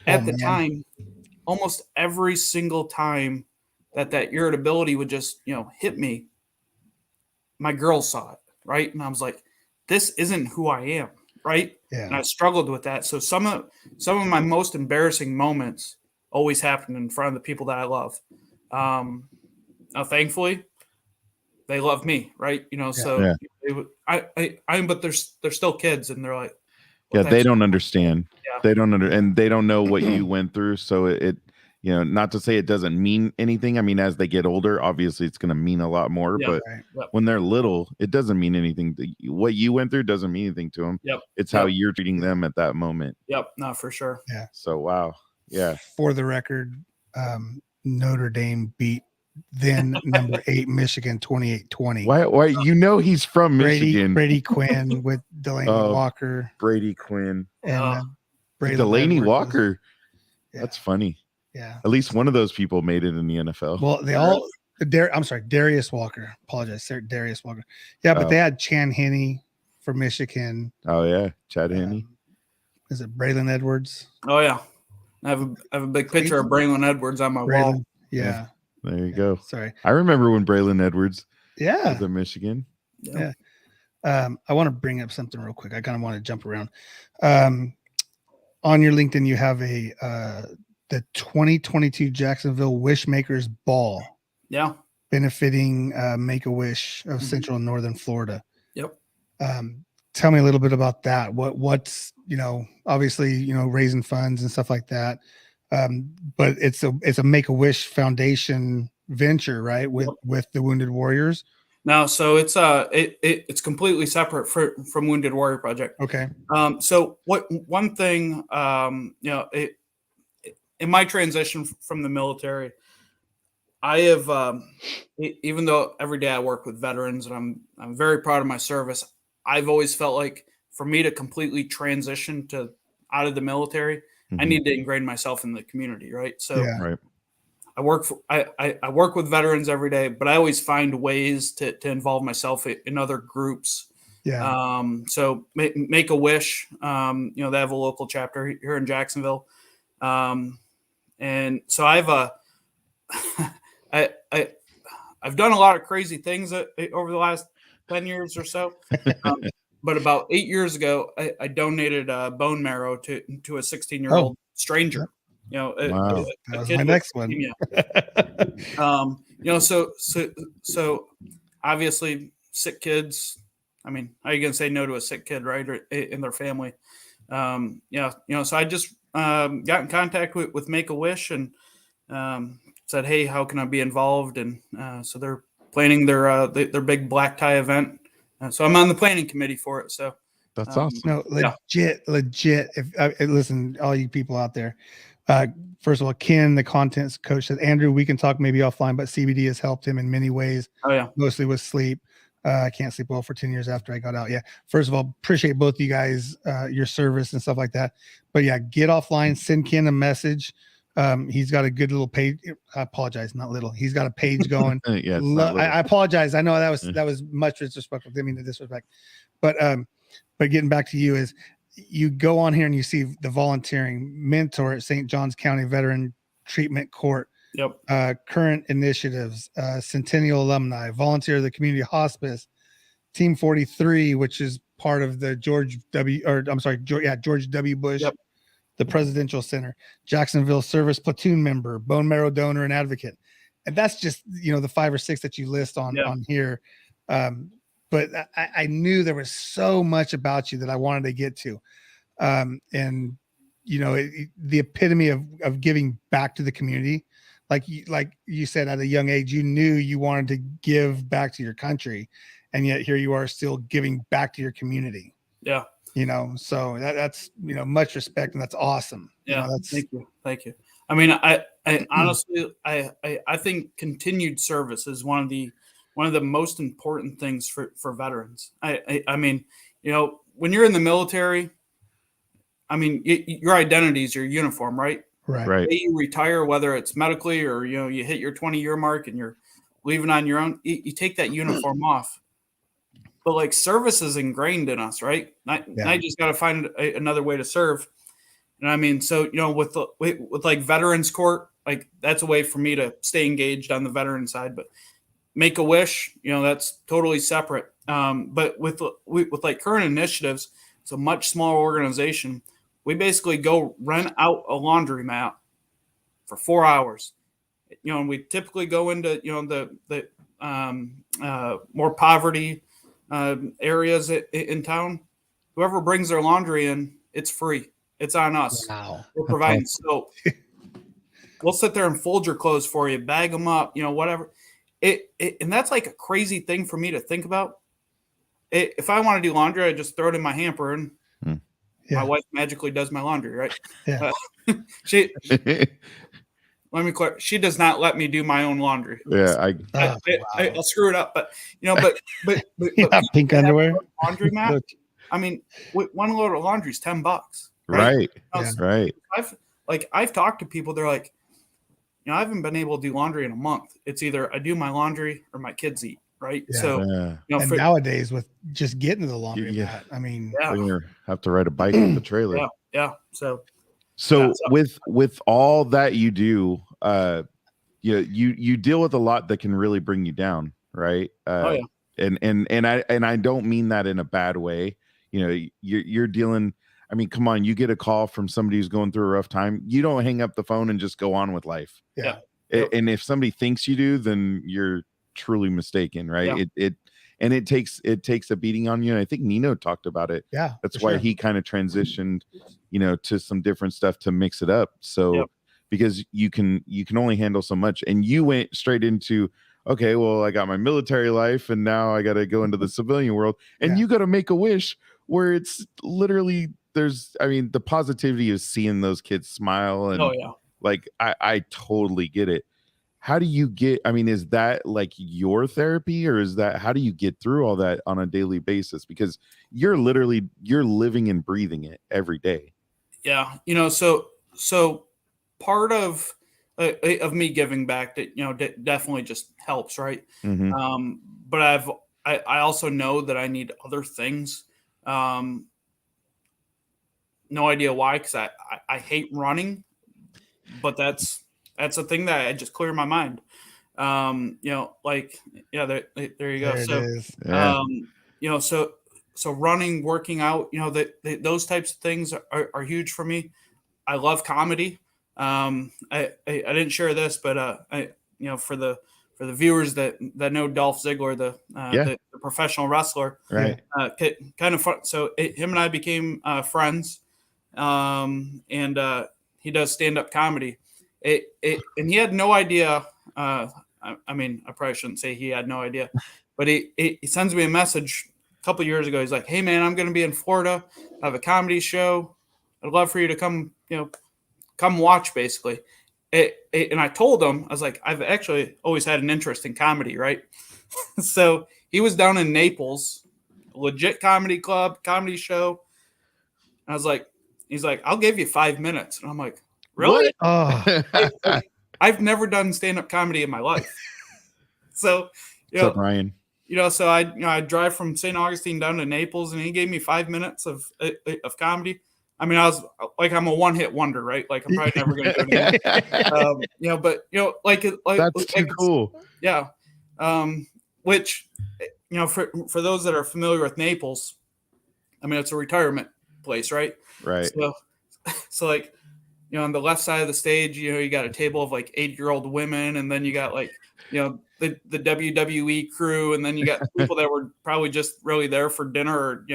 at the time, almost every single time that irritability would just, hit me, my girls saw it, right? And I was like, this isn't who I am, right? Yeah. And I struggled with that. So some of my most embarrassing moments always happened in front of the people that I love. Now, thankfully, they love me, right? So but they're still kids, and they're like, well, they don't understand. Yeah. They don't and they don't know what you went through. So it not to say it doesn't mean anything. I mean, as they get older, obviously it's going to mean a lot more, but when they're little, it doesn't mean anything. What you went through doesn't mean anything to them. It's how you're treating them at that moment. No, for sure. Yeah. So, wow. Yeah. For the record, Notre Dame beat then number 8 Michigan 28-20. Why he's from Michigan. Brady Quinn with Delaney Walker. Brady Quinn. And Delaney Walker. Yeah. That's funny. Yeah. At least one of those people made it in the NFL. Well, they all I'm sorry, Darius Walker. Apologize, Darius Walker. Yeah, but they had Chan Henney for Michigan. Oh yeah, Chad Henney. Is it Braylon Edwards? Oh yeah. I have a big picture of Braylon Edwards on my wall. Yeah. There you go. Sorry. I remember when Braylon Edwards was at Michigan. Yeah. I want to bring up something real quick. I kind of want to jump around. On your LinkedIn, you have the 2022 Jacksonville Wishmakers Ball. Yeah. Benefiting Make-A-Wish of Central and Northern Florida. Yep. Tell me a little bit about that. What's obviously raising funds and stuff like that. But it's a Make-A-Wish Foundation venture, right? With the Wounded Warriors. No, so it's completely separate from Wounded Warrior Project. Okay. So one thing, in my transition from the military, I have, even though every day I work with veterans and I'm very proud of my service, I've always felt like for me to completely transition out of the military, I need to ingrain myself in the community, right? So I work with veterans every day, but I always find ways to involve myself in other groups. Yeah. So Make-A-Wish, they have a local chapter here in Jacksonville. And so I've done a lot of crazy things over the last 10 years or so. But about 8 years ago, I donated bone marrow to a 16-year-old stranger. Wow. A that was kid my next one. So obviously sick kids. I mean, how are you going to say no to a sick kid, right? Or in their family. So I just got in contact with Make-A-Wish and said, hey, how can I be involved? And so they're planning their big black tie event. So I'm on the planning committee for it. So that's awesome. No, legit. If listen, all you people out there, first of all, Ken, the contents coach, said, Andrew, we can talk maybe offline, but CBD has helped him in many ways. Oh yeah, mostly with sleep. I can't sleep well for 10 years after I got out. Yeah. First of all, appreciate both you guys, your service and stuff like that. But yeah, get offline, send Ken a message. He's got a good little page. I apologize, not little. He's got a page going. I apologize. I know that was much disrespectful. Didn't mean to disrespect. But getting back to you is you go on here and you see the volunteering mentor at St. Johns County Veteran Treatment Court. Yep. Current initiatives, Centennial Alumni, Volunteer of the Community Hospice, Team 43, which is part of the George W. Bush, the Presidential Center, Jacksonville Service Platoon member, bone marrow donor and advocate. And that's just, the 5 or 6 that you list on here. But I knew there was so much about you that I wanted to get to. And the epitome of giving back to the community. Like you said, at a young age, you knew you wanted to give back to your country, and yet here you are still giving back to your community. Yeah. So that's, much respect, and that's awesome. Yeah. Thank you. I mean, I honestly, I think continued service is one of the most important things for veterans. I mean, when you're in the military, I mean, your identity is your uniform, right? Right. You retire, whether it's medically or you hit your 20-year mark and you're leaving on your own. You take that uniform off, but like service is ingrained in us, right? I just got to find another way to serve. And I mean, so with like Veterans Court, like that's a way for me to stay engaged on the veteran side. But Make-A-Wish, that's totally separate. But with like current initiatives, it's a much smaller organization. We basically go rent out a laundromat for 4 hours. And we typically go into, the more poverty areas in town. Whoever brings their laundry in, it's free. It's on us. Wow. We're providing soap. We'll sit there and fold your clothes for you, bag them up, whatever. And that's like a crazy thing for me to think about. If I want to do laundry, I just throw it in my hamper and my wife magically does my laundry, right? Yeah. Let me clarify. She does not let me do my own laundry. Yeah, I'll screw it up, but pink underwear, laundry mat. I mean, one load of laundry is $10, right? Right. I've talked to people. They're like, I haven't been able to do laundry in a month. It's either I do my laundry or my kids eat. Right. Yeah. So, and nowadays with just getting to the laundry mat, I mean, you're gonna have to ride a bike with the trailer. Yeah. So with all that you do, you deal with a lot that can really bring you down, right? And I don't mean that in a bad way. You're dealing. I mean, come on, you get a call from somebody who's going through a rough time. You don't hang up the phone and just go on with life. Yeah. And if somebody thinks you do, then you're truly mistaken, right? It takes a beating on you. And I think Nino talked about it. Yeah. That's why he kind of transitioned, to some different stuff to mix it up. So because you can only handle so much. And you went straight into, okay, well, I got my military life and now I got to go into the civilian world. And you got to make a wish where it's literally the positivity is seeing those kids smile. And like, I totally get it. How do you is that like your therapy, or how do you get through all that on a daily basis? Because you're living and breathing it every day. Yeah. So part of me giving back that, definitely just helps. Right. Mm-hmm. But I also know that I need other things. No idea why, because I hate running, but that's a thing that I just clear my mind. There you go. There So running, working out, those types of things are huge for me. I love comedy. I didn't share this, but for the viewers that know Dolph Ziggler, the professional wrestler, right? Kind of fun. So him and I became friends, and he does stand-up comedy. And he had no idea. I probably shouldn't say he had no idea, but he sends me a message a couple of years ago. He's like, "Hey man, I'm going to be in Florida. I have a comedy show. I'd love for you to come watch." Basically, and I told him, I was like, "I've actually always had an interest in comedy, right?" So he was down in Naples, a legit comedy club, comedy show. And I was like, he's like, "I'll give you 5 minutes," and I'm like, "Really?" I've never done stand-up comedy in my life. So, what's up, Ryan? So I drive from St. Augustine down to Naples, and he gave me 5 minutes of comedy. I mean, I was like, I'm a one-hit wonder, right? Like, I'm probably never going to do it again. But that's too cool. Yeah. Which, for those that are familiar with Naples, I mean, it's a retirement place, right? Right. So like, on the left side of the stage, you got a table of like 8-year-old women, and then you got like, the WWE crew, and then you got people that were probably just really there for dinner, or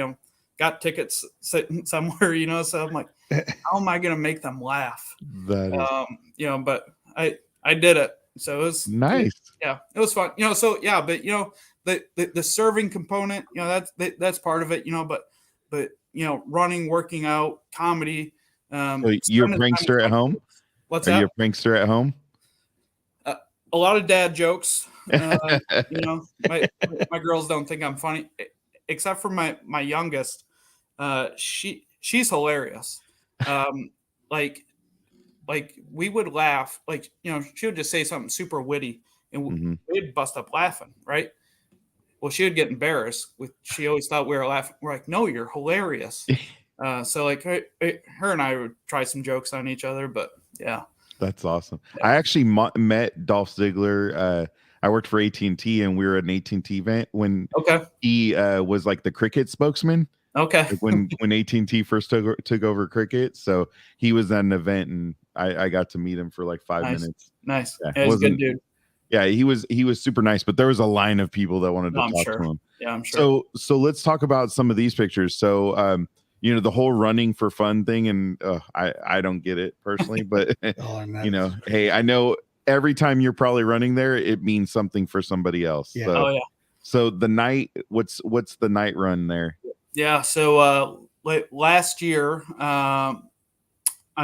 got tickets sitting somewhere, So I'm like, how am I going to make them laugh? That is, but I did it, so it was nice. It was fun, So but the serving component, that's part of it, but running, working out, comedy. So you're a prankster at home? What's that? Are you a prankster at home? A lot of dad jokes. My girls don't think I'm funny, except for my youngest. She's hilarious. Like we would laugh. Like she would just say something super witty, and we'd bust up laughing, right? Well, she would get embarrassed. She always thought we were laughing. We're like, no, you're hilarious. So like her and I would try some jokes on each other, but yeah. That's awesome. I actually met Dolph Ziggler. I worked for AT&T, and we were at an AT&T event when Okay. he was like the cricket spokesman. Okay. Like when AT&T first took over cricket, so he was at an event, and I got to meet him for like 5 minutes. Nice. Yeah, Yeah, he's a good dude. Yeah, he was super nice, but there was a line of people that wanted to I'm talk sure. to him. Yeah, I'm sure. So let's talk about some of these pictures. So you know, the whole running for fun thing, and I don't get it personally, but you know, hey, I know every time you're probably running there, it means something for somebody else. Yeah. So, so the night, what's the night run there? Yeah. So last year, on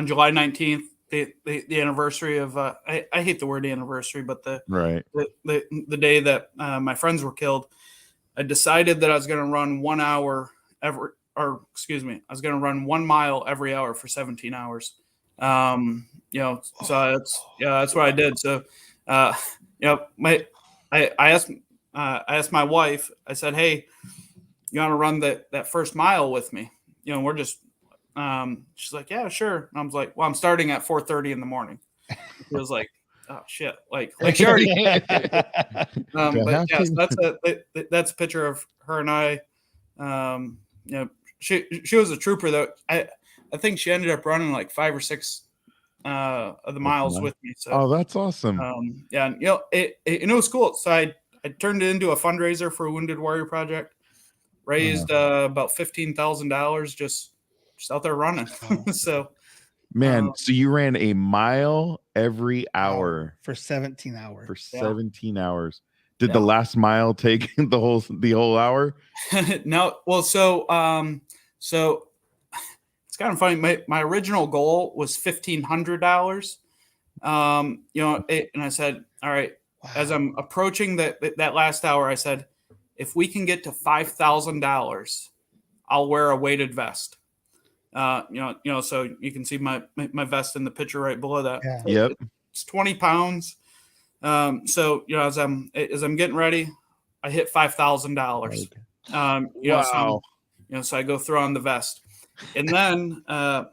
July 19th, the anniversary of I hate the word anniversary, but the day that my friends were killed, I decided that I was going to run 1 hour I was going to run 1 mile every hour for 17 hours. You know, so that's what I did. So, you know, I asked my wife, I said, hey, you want to run that first mile with me? You know, we're just, she's like, yeah, sure. And I was like, well, I'm starting at 4:30 in the morning. It was like, oh shit. Like she already, but yeah, so that's a picture of her and I. You know, she was a trooper though. I think she ended up running like 5 or 6 of the miles with me. So, oh, that's awesome. Yeah, and, you know, it was cool. So I turned it into a fundraiser for a Wounded Warrior Project. Raised about $15,000 just out there running. So, man, so you ran a mile every hour for 17 hours. For 17 hours. Did the last mile take the whole hour? No. Well, so it's kind of funny. My original goal was $1,500. You know, and I said, all right, as I'm approaching that last hour, I said, if we can get to $5,000, I'll wear a weighted vest. You know, so you can see my vest in the picture right below that. Yeah. Yep. It's 20 pounds. So, you know, as I'm getting ready, I hit $5,000. You know, so I go throw on the vest, and then my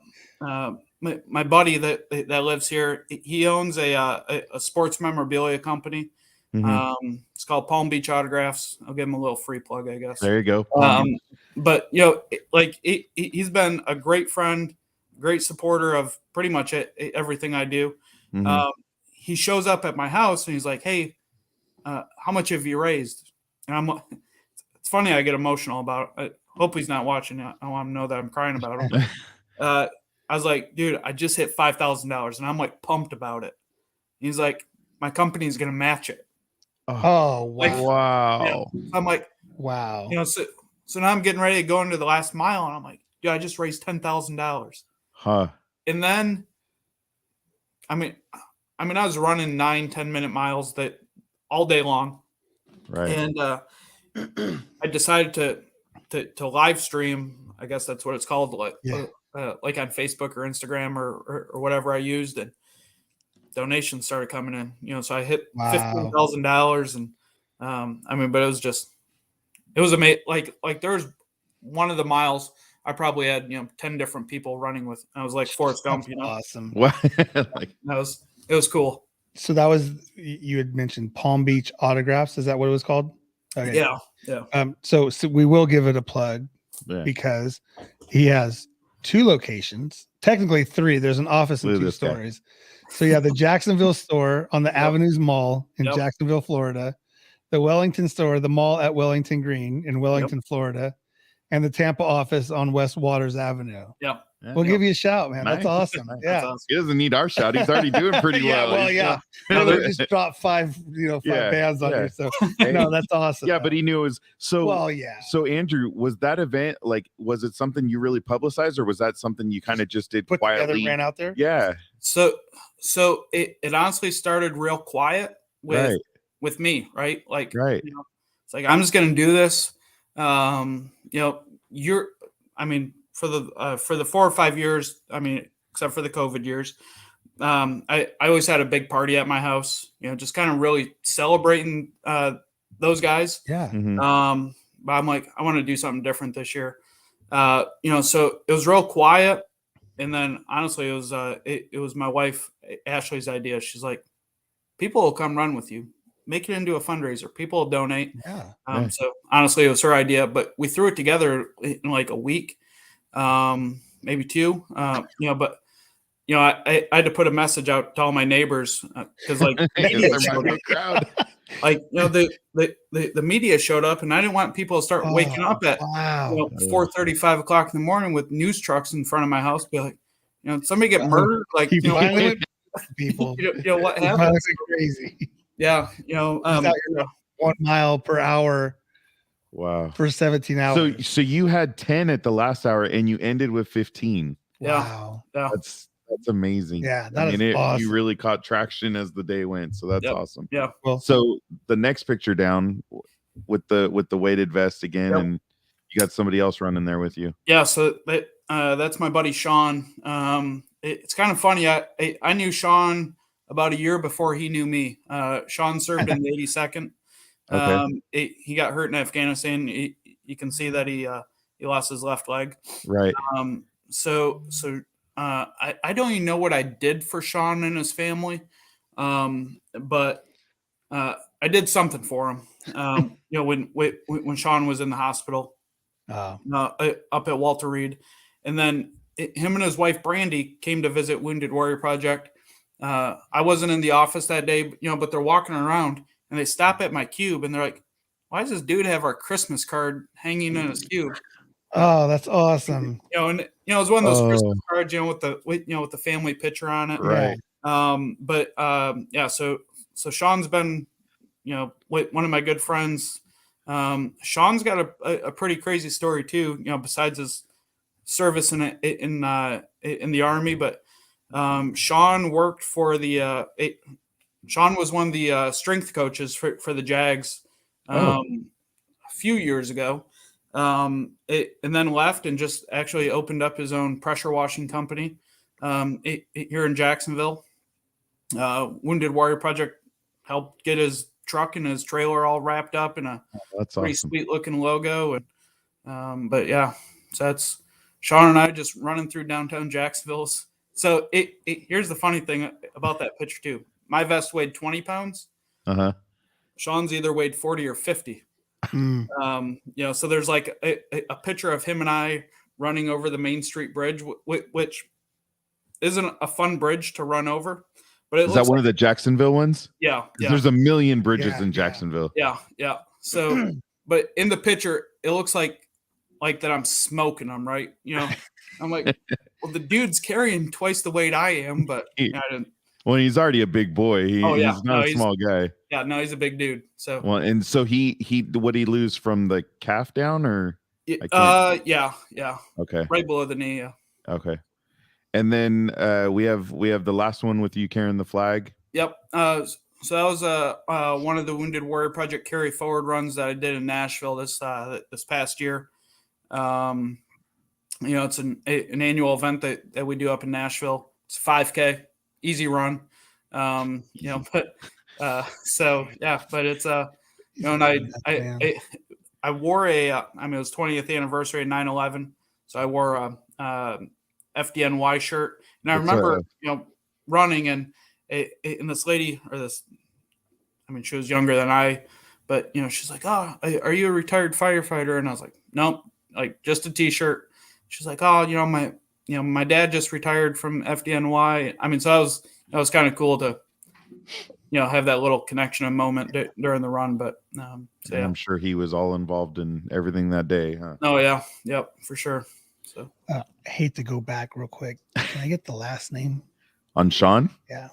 buddy that lives here, he owns a sports memorabilia company. It's called Palm Beach Autographs. I'll give him a little free plug, I guess. There you go. But you know, like he's been a great friend, great supporter of pretty much everything I do. He shows up at my house and he's like, "Hey, how much have you raised?" And it's funny, I get emotional about it. I hope he's not watching it. I want him to know that I'm crying about him. I was like, "Dude, I just hit $5,000," and I'm like pumped about it. He's like, "My company's gonna match it." Oh, wow. Like, wow. Yeah. I'm like, wow. You know, so now I'm getting ready to go into the last mile, and I'm like, dude, I just raised $10,000. Huh. And then, I mean, I was running 9-10 minute miles that all day long. Right. And I decided to live stream. I guess that's what it's called, like on Facebook or Instagram or whatever I used, and donations started coming in. You know, so I hit $15,000, and I mean, but it was amazing. Like there was one of the miles I probably had 10 different people running with. I was like Forrest Gump, awesome. Like it was cool. So that was, you had mentioned Palm Beach Autographs. Is that what it was called? Okay. Yeah. So we will give it a plug because he has 2 locations, technically 3. There's an office and 2 stores. So yeah, the Jacksonville store on the Avenues Mall in Jacksonville, Florida, the Wellington store, the mall at Wellington Green in Wellington, Florida, and the Tampa office on West Waters Avenue. Yep. We'll give you a shout, man. Nice. That's awesome. Yeah. Awesome. He doesn't need our shout. He's already doing pretty well. Well, yeah. They just dropped 5 bands on you. So no, that's awesome. Yeah, but he knew it was so. Well, yeah. So Andrew, was that event was it something you really publicized, or was that something you kind of just did put quietly? Together, ran out there? Yeah. So it honestly started real quiet with me, right? Like, it's like, I'm just going to do this. For the 4 or 5 years, except for the COVID years, I always had a big party at my house, just kind of really celebrating those guys. Yeah. But I'm like, I want to do something different this year. So it was real quiet. And then honestly, it was my wife, Ashley's idea. She's like, people will come run with you. make it into a fundraiser. People will donate. Yeah. So honestly, it was her idea, but we threw it together in like a week, maybe 2. But I had to put a message out to all my neighbors because like the media showed up, and I didn't want people to start waking up at 4:30, 5 o'clock in the morning with news trucks in front of my house. Be like, somebody get murdered. Like, people, what happened? Crazy. Yeah. 1 mile per hour. Wow. For 17 hours. So you had 10 at the last hour and you ended with 15. Wow. Yeah. That's amazing. Yeah, that is awesome. You really caught traction as the day went, so that's awesome. Yeah. Well, so the next picture down with the weighted vest again, and you got somebody else running there with you. Yeah. So that's my buddy Sean. It's kind of funny. I knew Sean about a year before he knew me. Sean served in the 82nd. Okay. He got hurt in Afghanistan. You can see that he lost his left leg. Right. I don't even know what I did for Sean and his family, but I did something for him. When Sean was in the hospital, up at Walter Reed, and then him and his wife Brandy came to visit Wounded Warrior Project. I wasn't in the office that day, but they're walking around and they stop at my cube and they're like, "Why does this dude have our Christmas card hanging in his cube?" Oh, that's awesome. And it was one of those Christmas cards, with the family picture on it. Right. So Sean's been, one of my good friends. Sean's got a pretty crazy story too, besides his service in the Army, but Sean worked for Sean was one of the strength coaches for the Jags a few years ago. And then left and just actually opened up his own pressure washing company here in Jacksonville. Wounded Warrior Project helped get his truck and his trailer all wrapped up in a pretty sweet looking logo. And so that's Sean and I just running through downtown Jacksonville. So here's the funny thing about that picture too. My vest weighed 20 pounds. Sean's either weighed 40 or 50. So there's like a picture of him and I running over the Main Street Bridge, which isn't a fun bridge to run over. But is that one of the Jacksonville ones? Yeah. There's a million bridges in Jacksonville. Yeah. So, but in the picture, it looks like that I'm smoking them, right? I'm like, well, the dude's carrying twice the weight I am, but I didn't. Well, he's already a big boy. He's not a small guy. Yeah, no, he's a big dude. So and so he what he lose from the calf down or? Yeah. Okay. Right below the knee. Yeah. Okay. And then we have the last one with you carrying the flag. Yep. So that was one of the Wounded Warrior Project carry forward runs that I did in Nashville this past year. It's an annual event that we do up in Nashville. It's 5K. Easy run, but it's and I wore it was 20th anniversary of 9/11, so I wore a FDNY shirt, and I remember running and this lady she was younger than I, but she's like, "Oh, are you a retired firefighter?" And I was like, "Nope, like just a t-shirt." She's like, "Oh, my dad just retired from FDNY." So that was kind of cool to, have that little connection and moment during the run. But I'm sure he was all involved in everything that day, huh? Oh yeah, yep, for sure. So I hate to go back real quick. Can I get the last name on Sean? Yeah,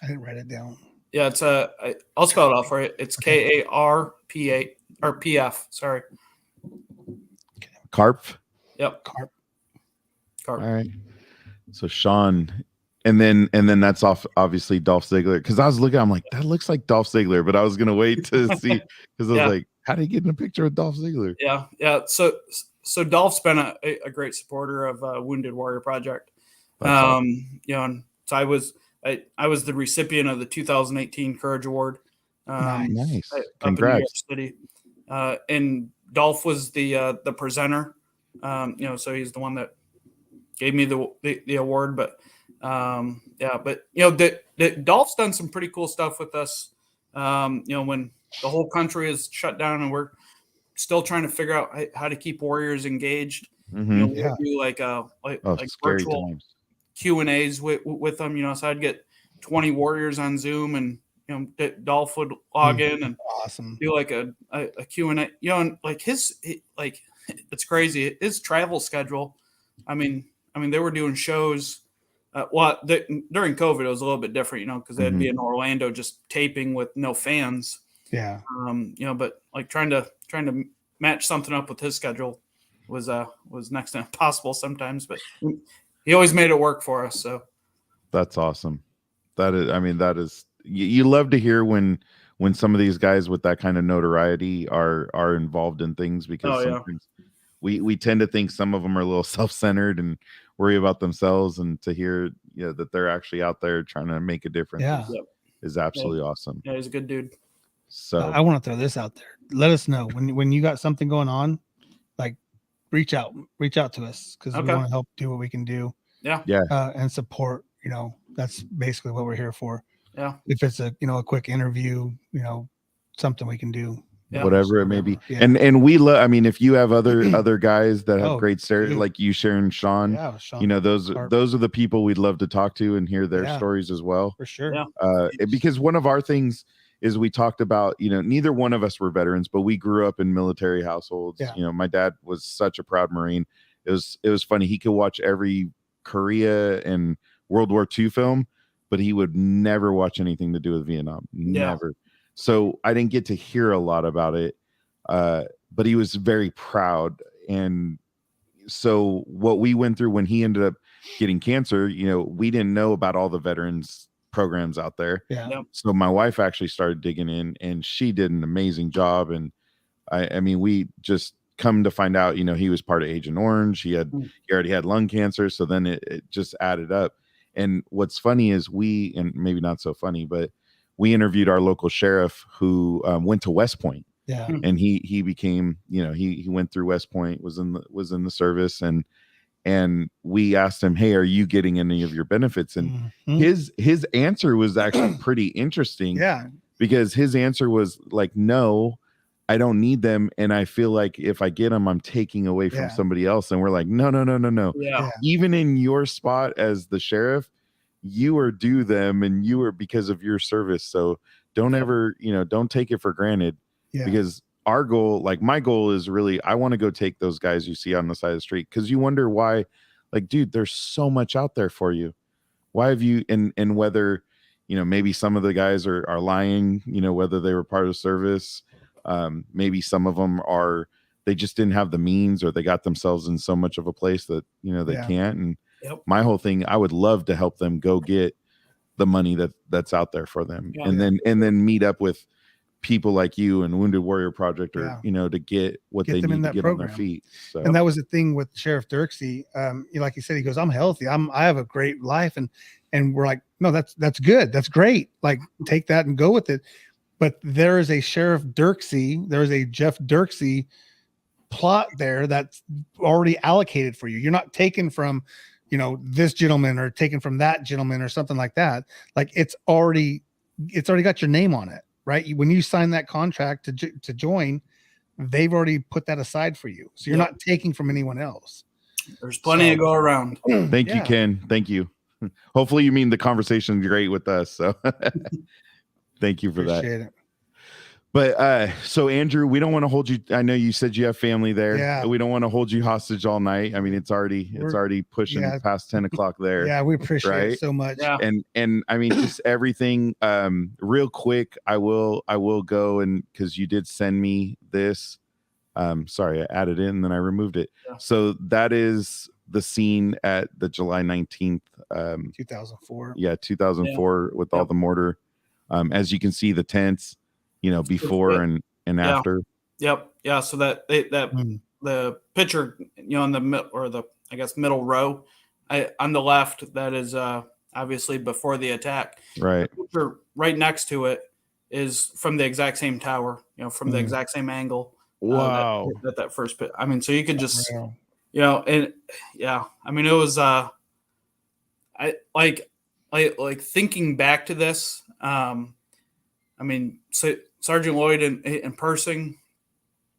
I didn't write it down. Yeah, it's I'll spell it out for you. It's KARPA or PF. Sorry. Carp. Yep. Carp. All right. So Sean, and then that's obviously Dolph Ziggler. Because I was looking, I'm like, that looks like Dolph Ziggler, but I was gonna wait to see because I was like, how did he get in a picture with Dolph Ziggler? Yeah. So Dolph's been a great supporter of Wounded Warrior Project. Awesome. And so I was the recipient of the 2018 Courage Award. Nice. Congrats. Up in New York City. And Dolph was the presenter. So he's the one that gave me the award, but Dolph's done some pretty cool stuff with us. when the whole country is shut down and we're still trying to figure out how to keep warriors engaged. Mhm. Yeah. We'll do like Scary virtual times. Q&As with them. So I'd get 20 warriors on Zoom, and Dolph would log in and Awesome. do like a Q&A. And like it's crazy. His travel schedule. I mean, they were doing shows. During COVID, it was a little bit different, because they'd be in Orlando just taping with no fans. Yeah. But like trying to match something up with his schedule was next to impossible sometimes, but he always made it work for us. So that's awesome. That is you love to hear when some of these guys with that kind of notoriety are involved in things, because sometimes we tend to think some of them are a little self-centered and worry about themselves, and to hear that they're actually out there trying to make a difference is absolutely awesome. Yeah, he's a good dude. So I want to throw this out there. Let us know when you got something going on, like reach out to us, because we want to help do what we can do. Yeah. And support, that's basically what we're here for. Yeah. If it's a quick interview, something we can do. Yeah. Whatever it may be. Yeah. And we love, if you have other guys that have great stories, like you, Sharon, Sean, those are the people we'd love to talk to and hear their stories as well. For sure. Yeah. Because one of our things is we talked about, neither one of us were veterans, but we grew up in military households. Yeah. My dad was such a proud Marine. It was funny. He could watch every Korea and World War II film, but he would never watch anything to do with Vietnam. Never. So I didn't get to hear a lot about it, but he was very proud. And so what we went through when he ended up getting cancer, we didn't know about all the veterans programs out there. Yeah. So my wife actually started digging in, and she did an amazing job. And we just come to find out, he was part of Agent Orange. He already had lung cancer. So then it just added up. And what's funny is and maybe not so funny, but we interviewed our local sheriff who went to West Point. Yeah. And he became, he went through West Point, was in the service, and we asked him, hey, are you getting any of your benefits? And his answer was actually pretty interesting. Yeah. Because his answer was like, no, I don't need them. And I feel like if I get them, I'm taking away from somebody else. And we're like, no. Yeah. Even in your spot as the sheriff, you are due them, and you are because of your service. So don't ever, don't take it for granted. Yeah. Because our goal, like my goal is really, I want to go take those guys you see on the side of the street, because you wonder why, like, dude, there's so much out there for you. Why have you, and whether, maybe some of the guys are lying, whether they were part of service, maybe some of them they just didn't have the means, or they got themselves in so much of a place that, they can't. And my whole thing, I would love to help them go get the money that's out there for them. Yeah. And then meet up with people like you and Wounded Warrior Project, or to get what they need to get on their feet. So. And that was the thing with Sheriff Dirksey. Like he said, he goes, I'm healthy. I have a great life. And we're like, no, that's good. That's great. Like, take that and go with it. But there is a Sheriff Dirksey, there is a Jeff Dirksey plot there that's already allocated for you. You're not taken from, this gentleman or taken from that gentleman or something like that. Like, it's already got your name on it. Right. When you sign that contract to join, they've already put that aside for you. So you're not taking from anyone else. There's plenty to go around. Thank you, Ken. Thank you. Hopefully you mean the conversation's great with us. So thank you for Appreciate that. it. But so Andrew, we don't want to hold you. I know you said you have family there. Yeah. We don't want to hold you hostage all night. I mean, it's already pushing past 10 o'clock there. Yeah, we appreciate it so much. Yeah. And I mean, just everything. Real quick, I will go, and because you did send me this. Sorry, I added it and then I removed it. Yeah. So that is the scene at the July 19th. 2004. Yeah, 2004 with all the mortar. As you can see, the tents. Before and after. Yep. Yeah. So that the picture, in the middle row, on the left, that is obviously before the attack. Right. The picture right next to it is from the exact same tower, from the exact same angle. Wow. That first pit. I mean, so you could just, and yeah, I mean, it was, I like thinking back to this, I mean, Sergeant Lloyd and Persing.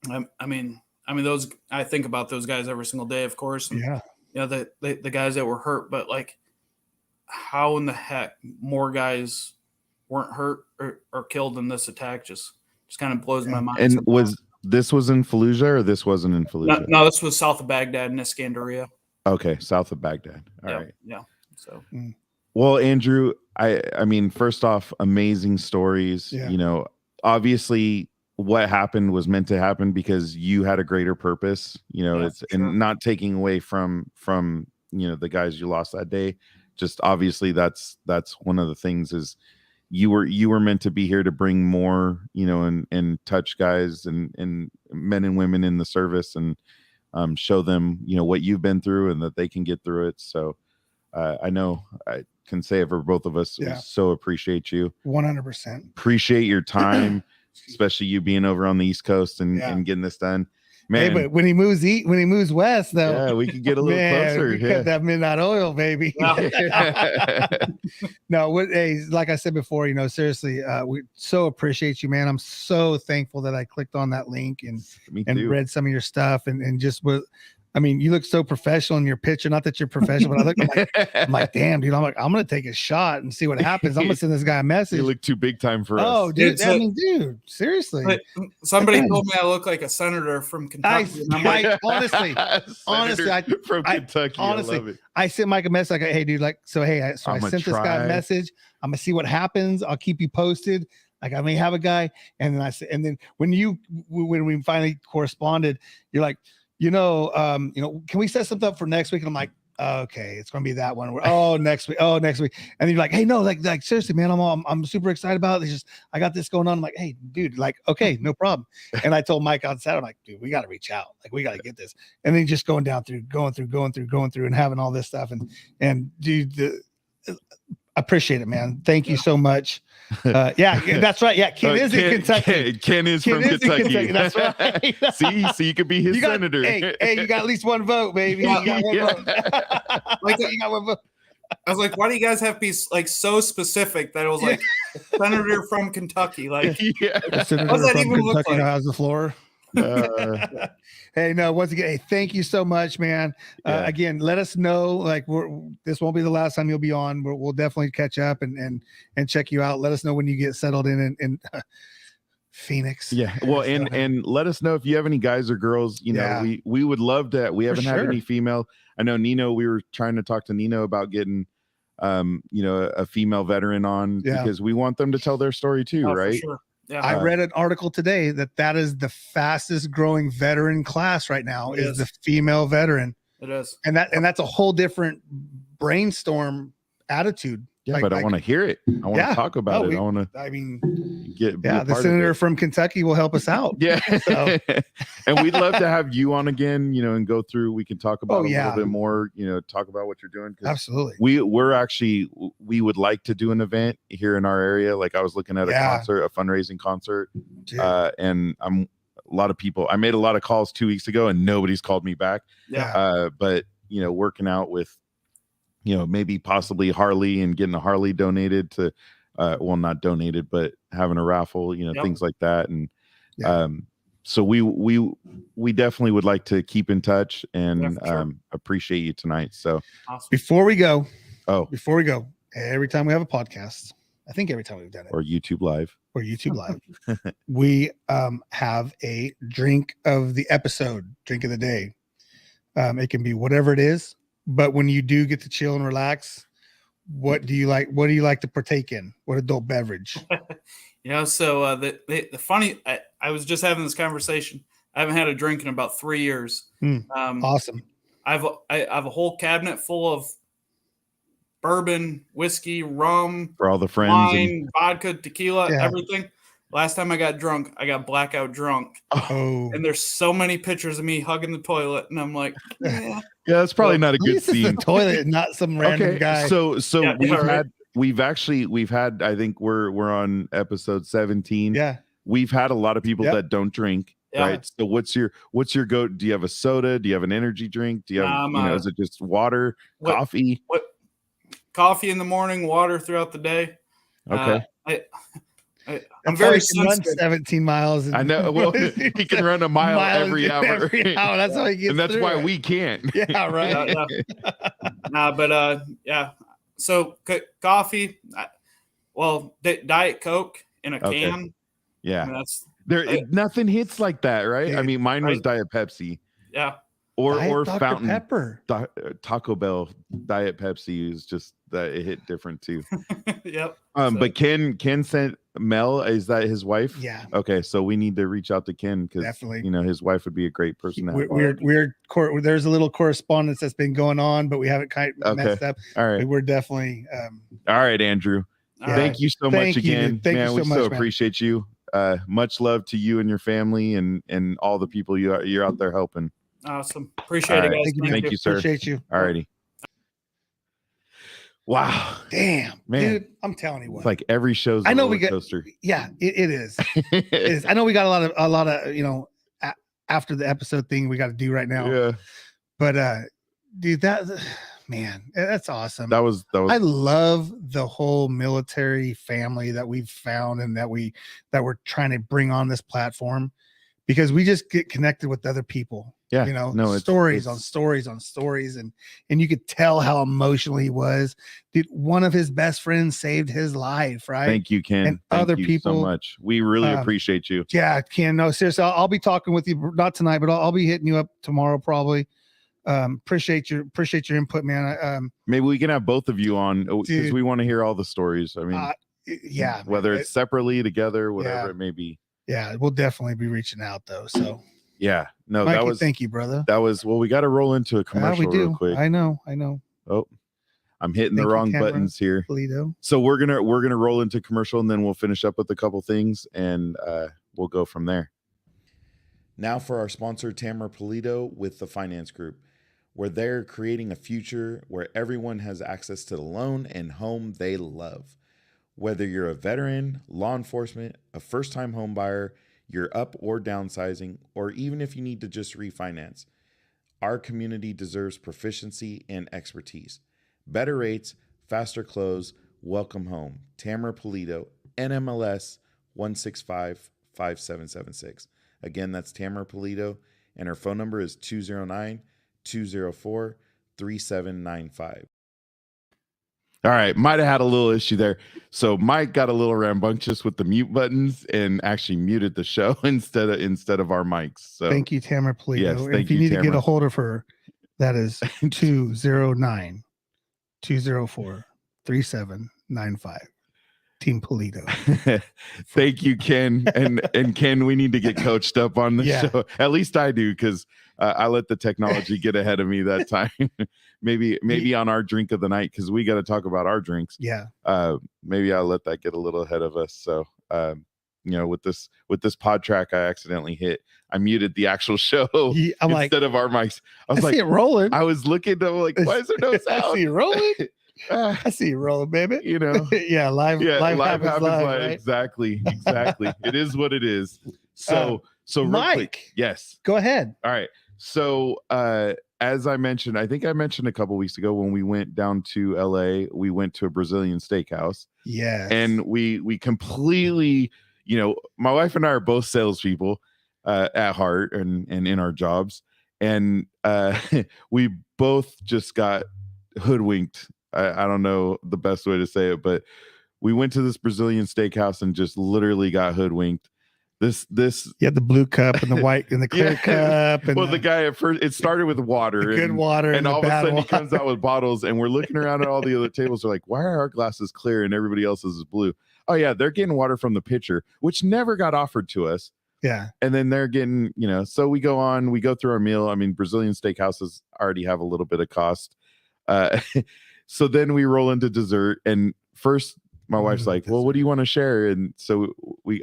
I mean, those. I think about those guys every single day, of course. And, the guys that were hurt, but like, how in the heck more guys weren't hurt or killed in this attack? Just kind of blows my mind. And sometimes. this was in Fallujah, or this wasn't in Fallujah? No, this was south of Baghdad in Iskandariyah. Okay, south of Baghdad. All right. Yeah. So. Well, Andrew, I mean, first off, amazing stories. Yeah. Obviously what happened was meant to happen because you had a greater purpose, it's and not taking away from the guys you lost that day. Just obviously that's one of the things is you were meant to be here to bring more, and touch guys and men and women in the service and show them, what you've been through and that they can get through it. So I know I can say it for both of us. We so appreciate you. 100%. Appreciate your time, especially you being over on the East Coast and getting this done. Man, hey, but when he moves west, though, we can get a little closer. We cut that midnight oil, baby. No, like I said before, seriously, we so appreciate you, man. I'm so thankful that I clicked on that link and read some of your stuff and just was. I mean, you look so professional in your picture. Not that you're professional, but I'm like, damn, dude. I'm gonna take a shot and see what happens. I'm gonna send this guy a message. You look too big time for us. Oh, dude. Dude, seriously. Somebody told me I look like a senator from Kentucky. Honestly, from Kentucky. Honestly, I love it. I sent Mike a message like, hey, dude, I sent this guy a message. I'm gonna see what happens. I'll keep you posted. Like I may have a guy, and then when we finally corresponded, you're like, can we set something up for next week? And I'm like, okay, it's gonna be that one. Next week. And then you're like, hey, no, like seriously, man, I'm super excited about it. It's just I got this going on. I'm like, hey, dude, like, okay, no problem. And I told Mike on Saturday, I'm like, dude, we got to reach out. Like, we got to get this. And then just going through, and having all this stuff, and dude, appreciate it, man. Thank you so much. That's right. Yeah, Ken is in Kentucky. Ken is from Kentucky. That's right. See, you could be his senator. Hey, you got at least one vote, baby. You got one vote. You got one vote. I was like, why do you guys have to be like so specific that it was like senator from Kentucky? Like, what does that even look like? Has the floor. Hey, no, once again, hey, thank you so much, man. Again, let us know, like, this won't be the last time you'll be on. We'll definitely catch up and check you out. Let us know when you get settled in Phoenix. Yeah. Well, and let us know if you have any guys or girls, we would love to. We haven't had any female. I know Nino, we were trying to talk to Nino about getting a female veteran on because we want them to tell their story too, right? For sure. Yeah. I read an article today that is the fastest growing veteran class right now is the female veteran. It is. And that's a whole different brainstorm attitude. Yeah, but I want to hear it. I want to talk about it. The senator from Kentucky will help us out. Yeah. So. And we'd love to have you on again, and go through, we can talk about a little bit more, talk about what you're doing. Absolutely. We would like to do an event here in our area. Like I was looking at a fundraising concert. And a lot of people, I made a lot of calls 2 weeks ago and nobody's called me back. Yeah. But working out with, maybe possibly Harley and getting a Harley donated to, not donated, but having a raffle, things like that. And, so we definitely would like to keep in touch and, appreciate you tonight. So awesome. Before we go, every time we have a podcast, I think every time we've done it or YouTube live, we, have a drink of the episode, drink of the day. It can be whatever it is. But when you do get to chill and relax, what do you like to partake in? What adult beverage? So the funny, I was just having this conversation. I haven't had a drink in about 3 years. Awesome. I have a whole cabinet full of bourbon, whiskey, rum, for all the friends, wine, vodka, tequila, everything. Last time I got drunk, I got blackout drunk. Oh, and there's so many pictures of me hugging the toilet, and I'm like, yeah, that's probably not a good scene. The toilet, not some random guy. So we've had. I think we're on episode 17. Yeah, we've had a lot of people that don't drink. Yeah. Right. So what's your go? Do you have a soda? Do you have an energy drink? Do you have is it just water, coffee? Coffee in the morning, water throughout the day. Okay. I'm very can run sensitive. 17 miles. I know. Well, he can run a mile every hour. Every hour. That's how he gets And that's through why it. we can't. Yeah, right. But yeah. So coffee, Diet Coke in a can. Yeah. I mean, that's nothing hits like that, right? I mean, mine was Diet Pepsi. Yeah. Or Dr. Fountain Pepper. Taco Bell Diet Pepsi is just that it hit different too. Yep. But Ken sent Mel, is that his wife? Yeah. Okay, so we need to reach out to Ken because Definitely. his wife would be a great person to have. There's a little correspondence that's been going on, but we haven't kind of messed up. All right. We're definitely all right, Andrew. Thank you so much again. Thank you so we much, so man. appreciate you. Much love to you and your family and all the people you're out there helping. Awesome. Appreciate it, guys. Thank you, sir. Appreciate you. All righty. Wow. Damn, man. dude. I'm telling you what. It's like every show's a roller coaster. Yeah, it is. It is. I know we got a lot of after the episode thing we got to do right now. Yeah. But dude, man, that's awesome. That was I love the whole military family that we've found and that we're trying to bring on this platform, because we just get connected with other people. Yeah, stories on stories on stories, and you could tell how emotional he was. Dude, one of his best friends saved his life, right? Thank you, Ken. And Thank other you people so much. We really appreciate you. Yeah, Ken. No, seriously, I'll be talking with you, not tonight, but I'll be hitting you up tomorrow probably. Appreciate your input, man. Maybe we can have both of you on because we want to hear all the stories. I mean, yeah, whether it's separately, together, whatever it may be. Yeah, we'll definitely be reaching out though. So yeah, no, Mikey, thank you, brother. That was we got to roll into a commercial real quick. I know. Oh, I'm hitting the wrong buttons here. Toledo. So we're gonna roll into commercial and then we'll finish up with a couple things and we'll go from there. Now for our sponsor, Tamara Polito with the Finance Group, where they're creating a future where everyone has access to the loan and home they love. Whether you're a veteran, law enforcement, a first-time home buyer, you're up or downsizing, or even if you need to just refinance, our community deserves proficiency and expertise. Better rates, faster close, welcome home. Tamara Polito, NMLS 1655776. Again, that's Tamara Polito, and her phone number is 209-204-3795. All right, might have had a little issue there. So Mike got a little rambunctious with the mute buttons and actually muted the show instead of our mics. So thank you, Tamara Polito. Yes, if you need to get a hold of her, that is 209-204-3795. Team Polito. Thank you, Ken. And Ken, we need to get coached up on the show. At least I do, because I let the technology get ahead of me that time. maybe on our drink of the night, because we got to talk about our drinks. Yeah. Maybe I'll let that get a little ahead of us. So with this pod track I accidentally I muted the actual show instead of our mics. I was see it rolling. I was looking, I'm like, why is there no sound? I see it rolling. I see you rolling, baby. Yeah, live happens live, right? Exactly. It is what it is. So Mike, quick, yes, go ahead. All right. So as I mentioned, I think I mentioned a couple weeks ago when we went down to LA, we went to a Brazilian steakhouse. Yeah, and we completely, my wife and I are both salespeople at heart and in our jobs, and we both just got hoodwinked. I don't know the best way to say it, but we went to this Brazilian steakhouse and just literally got hoodwinked. This you had the blue cup and the white and the clear cup. And the guy at first, it started with water, good water, and all of a sudden he comes out with bottles, and we're looking around at all the other tables. We're like, why are our glasses clear and everybody else's is blue? Oh yeah, they're getting water from the pitcher, which never got offered to us. Yeah, and then they're getting, so we go through our meal. I mean, Brazilian steakhouses already have a little bit of cost. So then we roll into dessert, and first my wife's like, well, what do you want to share? And so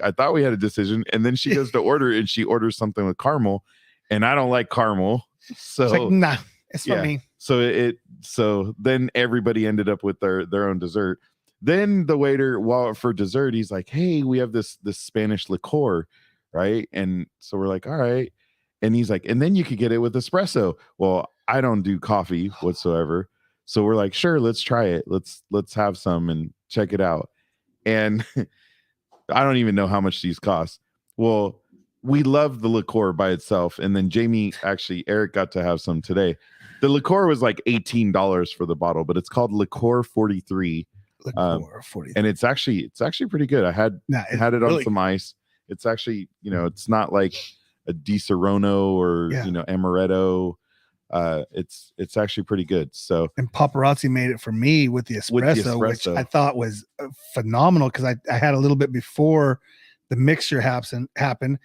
I thought we had a decision, and then she goes to order, and she orders something with caramel, and I don't like caramel. So it's like, nah, it's for me. So then everybody ended up with their own dessert. Then the waiter, for dessert, he's like, hey, we have this Spanish liqueur, right? And so we're like, all right. And he's like, and then you could get it with espresso. Well, I don't do coffee whatsoever. So we're like, sure, let's try it. Let's have some and check it out. And I don't even know how much these cost. Well, we love the liqueur by itself. And then Eric got to have some today. The liqueur was like $18 for the bottle, but it's called Liqueur 43. Liqueur 43. And it's actually pretty good. I had it on some ice. It's actually, it's not like a Di Serono or Amaretto. It's actually pretty good. So, and Paparazzi made it for me with the espresso, which I thought was phenomenal because I had a little bit before the mixture happened.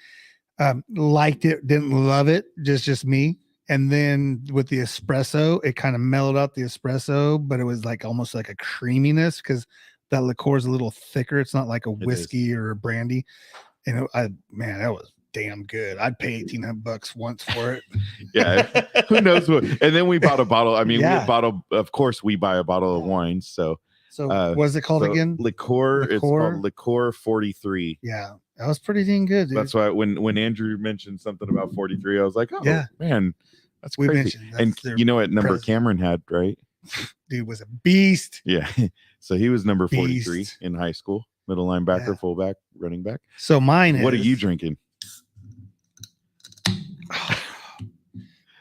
Liked it, didn't love it, just me. And then with the espresso, it kind of mellowed out the espresso, but it was like almost like a creaminess because that liqueur is a little thicker. It's not like a whiskey or a brandy. And that was damn good. I'd pay $1,800 once for it. Yeah, who knows what? And then we bought a bottle. I mean, of course, we buy a bottle of wine. So what's it called again? Liqueur. It's called Liqueur 43. Yeah, that was pretty dang good, dude. That's why when Andrew mentioned something about 43, I was like, oh man, that's crazy. And you know what number Cameron had, right? Dude was a beast. Yeah, so he was number 43 in high school, middle linebacker, fullback, running back. So mine is. What are you drinking?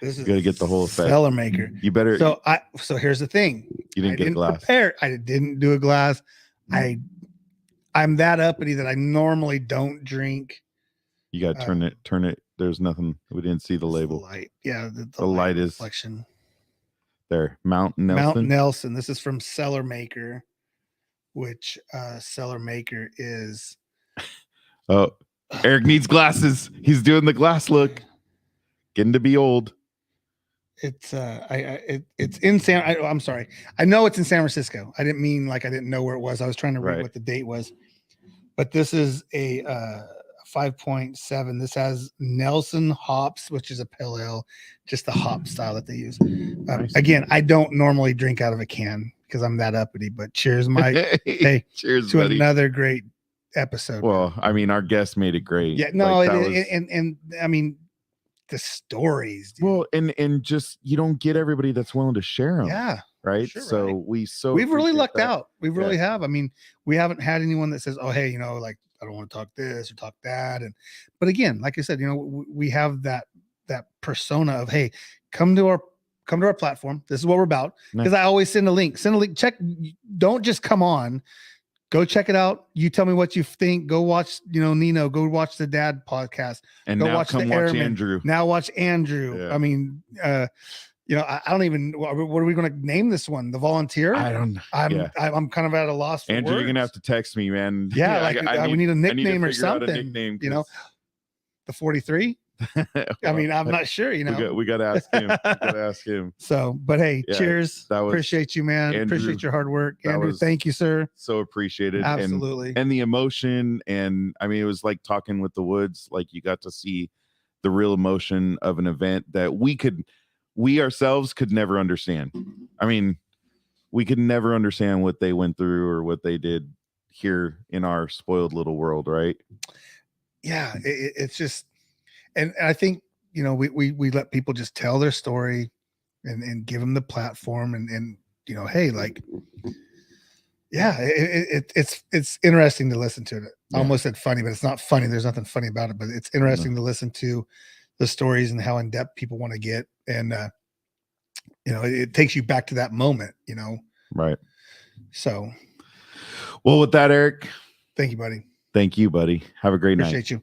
This is you got to get the whole effect. Cellar Maker. You better. So here's the thing. You didn't get a glass. I didn't do a glass. I'm that uppity that I normally don't drink. You got to turn it. There's nothing. We didn't see the label. The light. Yeah. The light is reflection. There. Mount Nelson. Mount Nelson. This is from Cellar Maker, which Cellar Maker is. Oh, Eric needs glasses. He's doing the glass look. Getting to be old. It's it's in I'm sorry. I know it's in San Francisco. I didn't mean like I didn't know where it was. I was trying to read what the date was. But this is a 5.7. This has Nelson hops, which is a pale ale, just the hop style that they use. Nice. Again, I don't normally drink out of a can because I'm that uppity, but cheers, Mike. Hey, cheers to buddy. Another great episode. Well, I mean, our guest made it great. Yeah, no, and I mean the stories, dude. Well, and just you don't get everybody that's willing to share them. Yeah. Right. Sure, so right. we've really lucked out. We really have. I mean, we haven't had anyone that says, oh, hey, like I don't want to talk this or talk that. But again, like I said, we have that persona of, hey, come to our platform. This is what we're about. Because I always send a link. Check. Don't just come on. Go check it out. You tell me what you think. Go watch, Nino. Go watch the Dad podcast. And go now watch come watch Andrew. Now watch Andrew. Yeah. I mean, I don't even. What are we going to name this one? The Volunteer? I don't. I'm kind of at a loss for Andrew, words. you're gonna have to text me, man. Yeah, we need a nickname or something. Nickname, the 43. Well, I mean, I'm not sure. We got to ask him. So, but hey, cheers. Appreciate you, man. Andrew, appreciate your hard work, Andrew. Thank you, sir. So appreciated. Absolutely. And the emotion, and I mean, it was like talking with the Woods. Like you got to see the real emotion of an event that we ourselves could never understand. I mean, we could never understand what they went through or what they did here in our spoiled little world, right? Yeah, it's just, and I think we let people just tell their story and give them the platform and hey, like, yeah, it's interesting to listen to it. I almost said funny, but it's not funny. There's nothing funny about it, but it's interesting to listen to the stories and how in depth people want to get. And, it takes you back to that moment, Right. So. Well, with that, Eric. Thank you, buddy. Thank you, buddy. Have a great night. Appreciate you.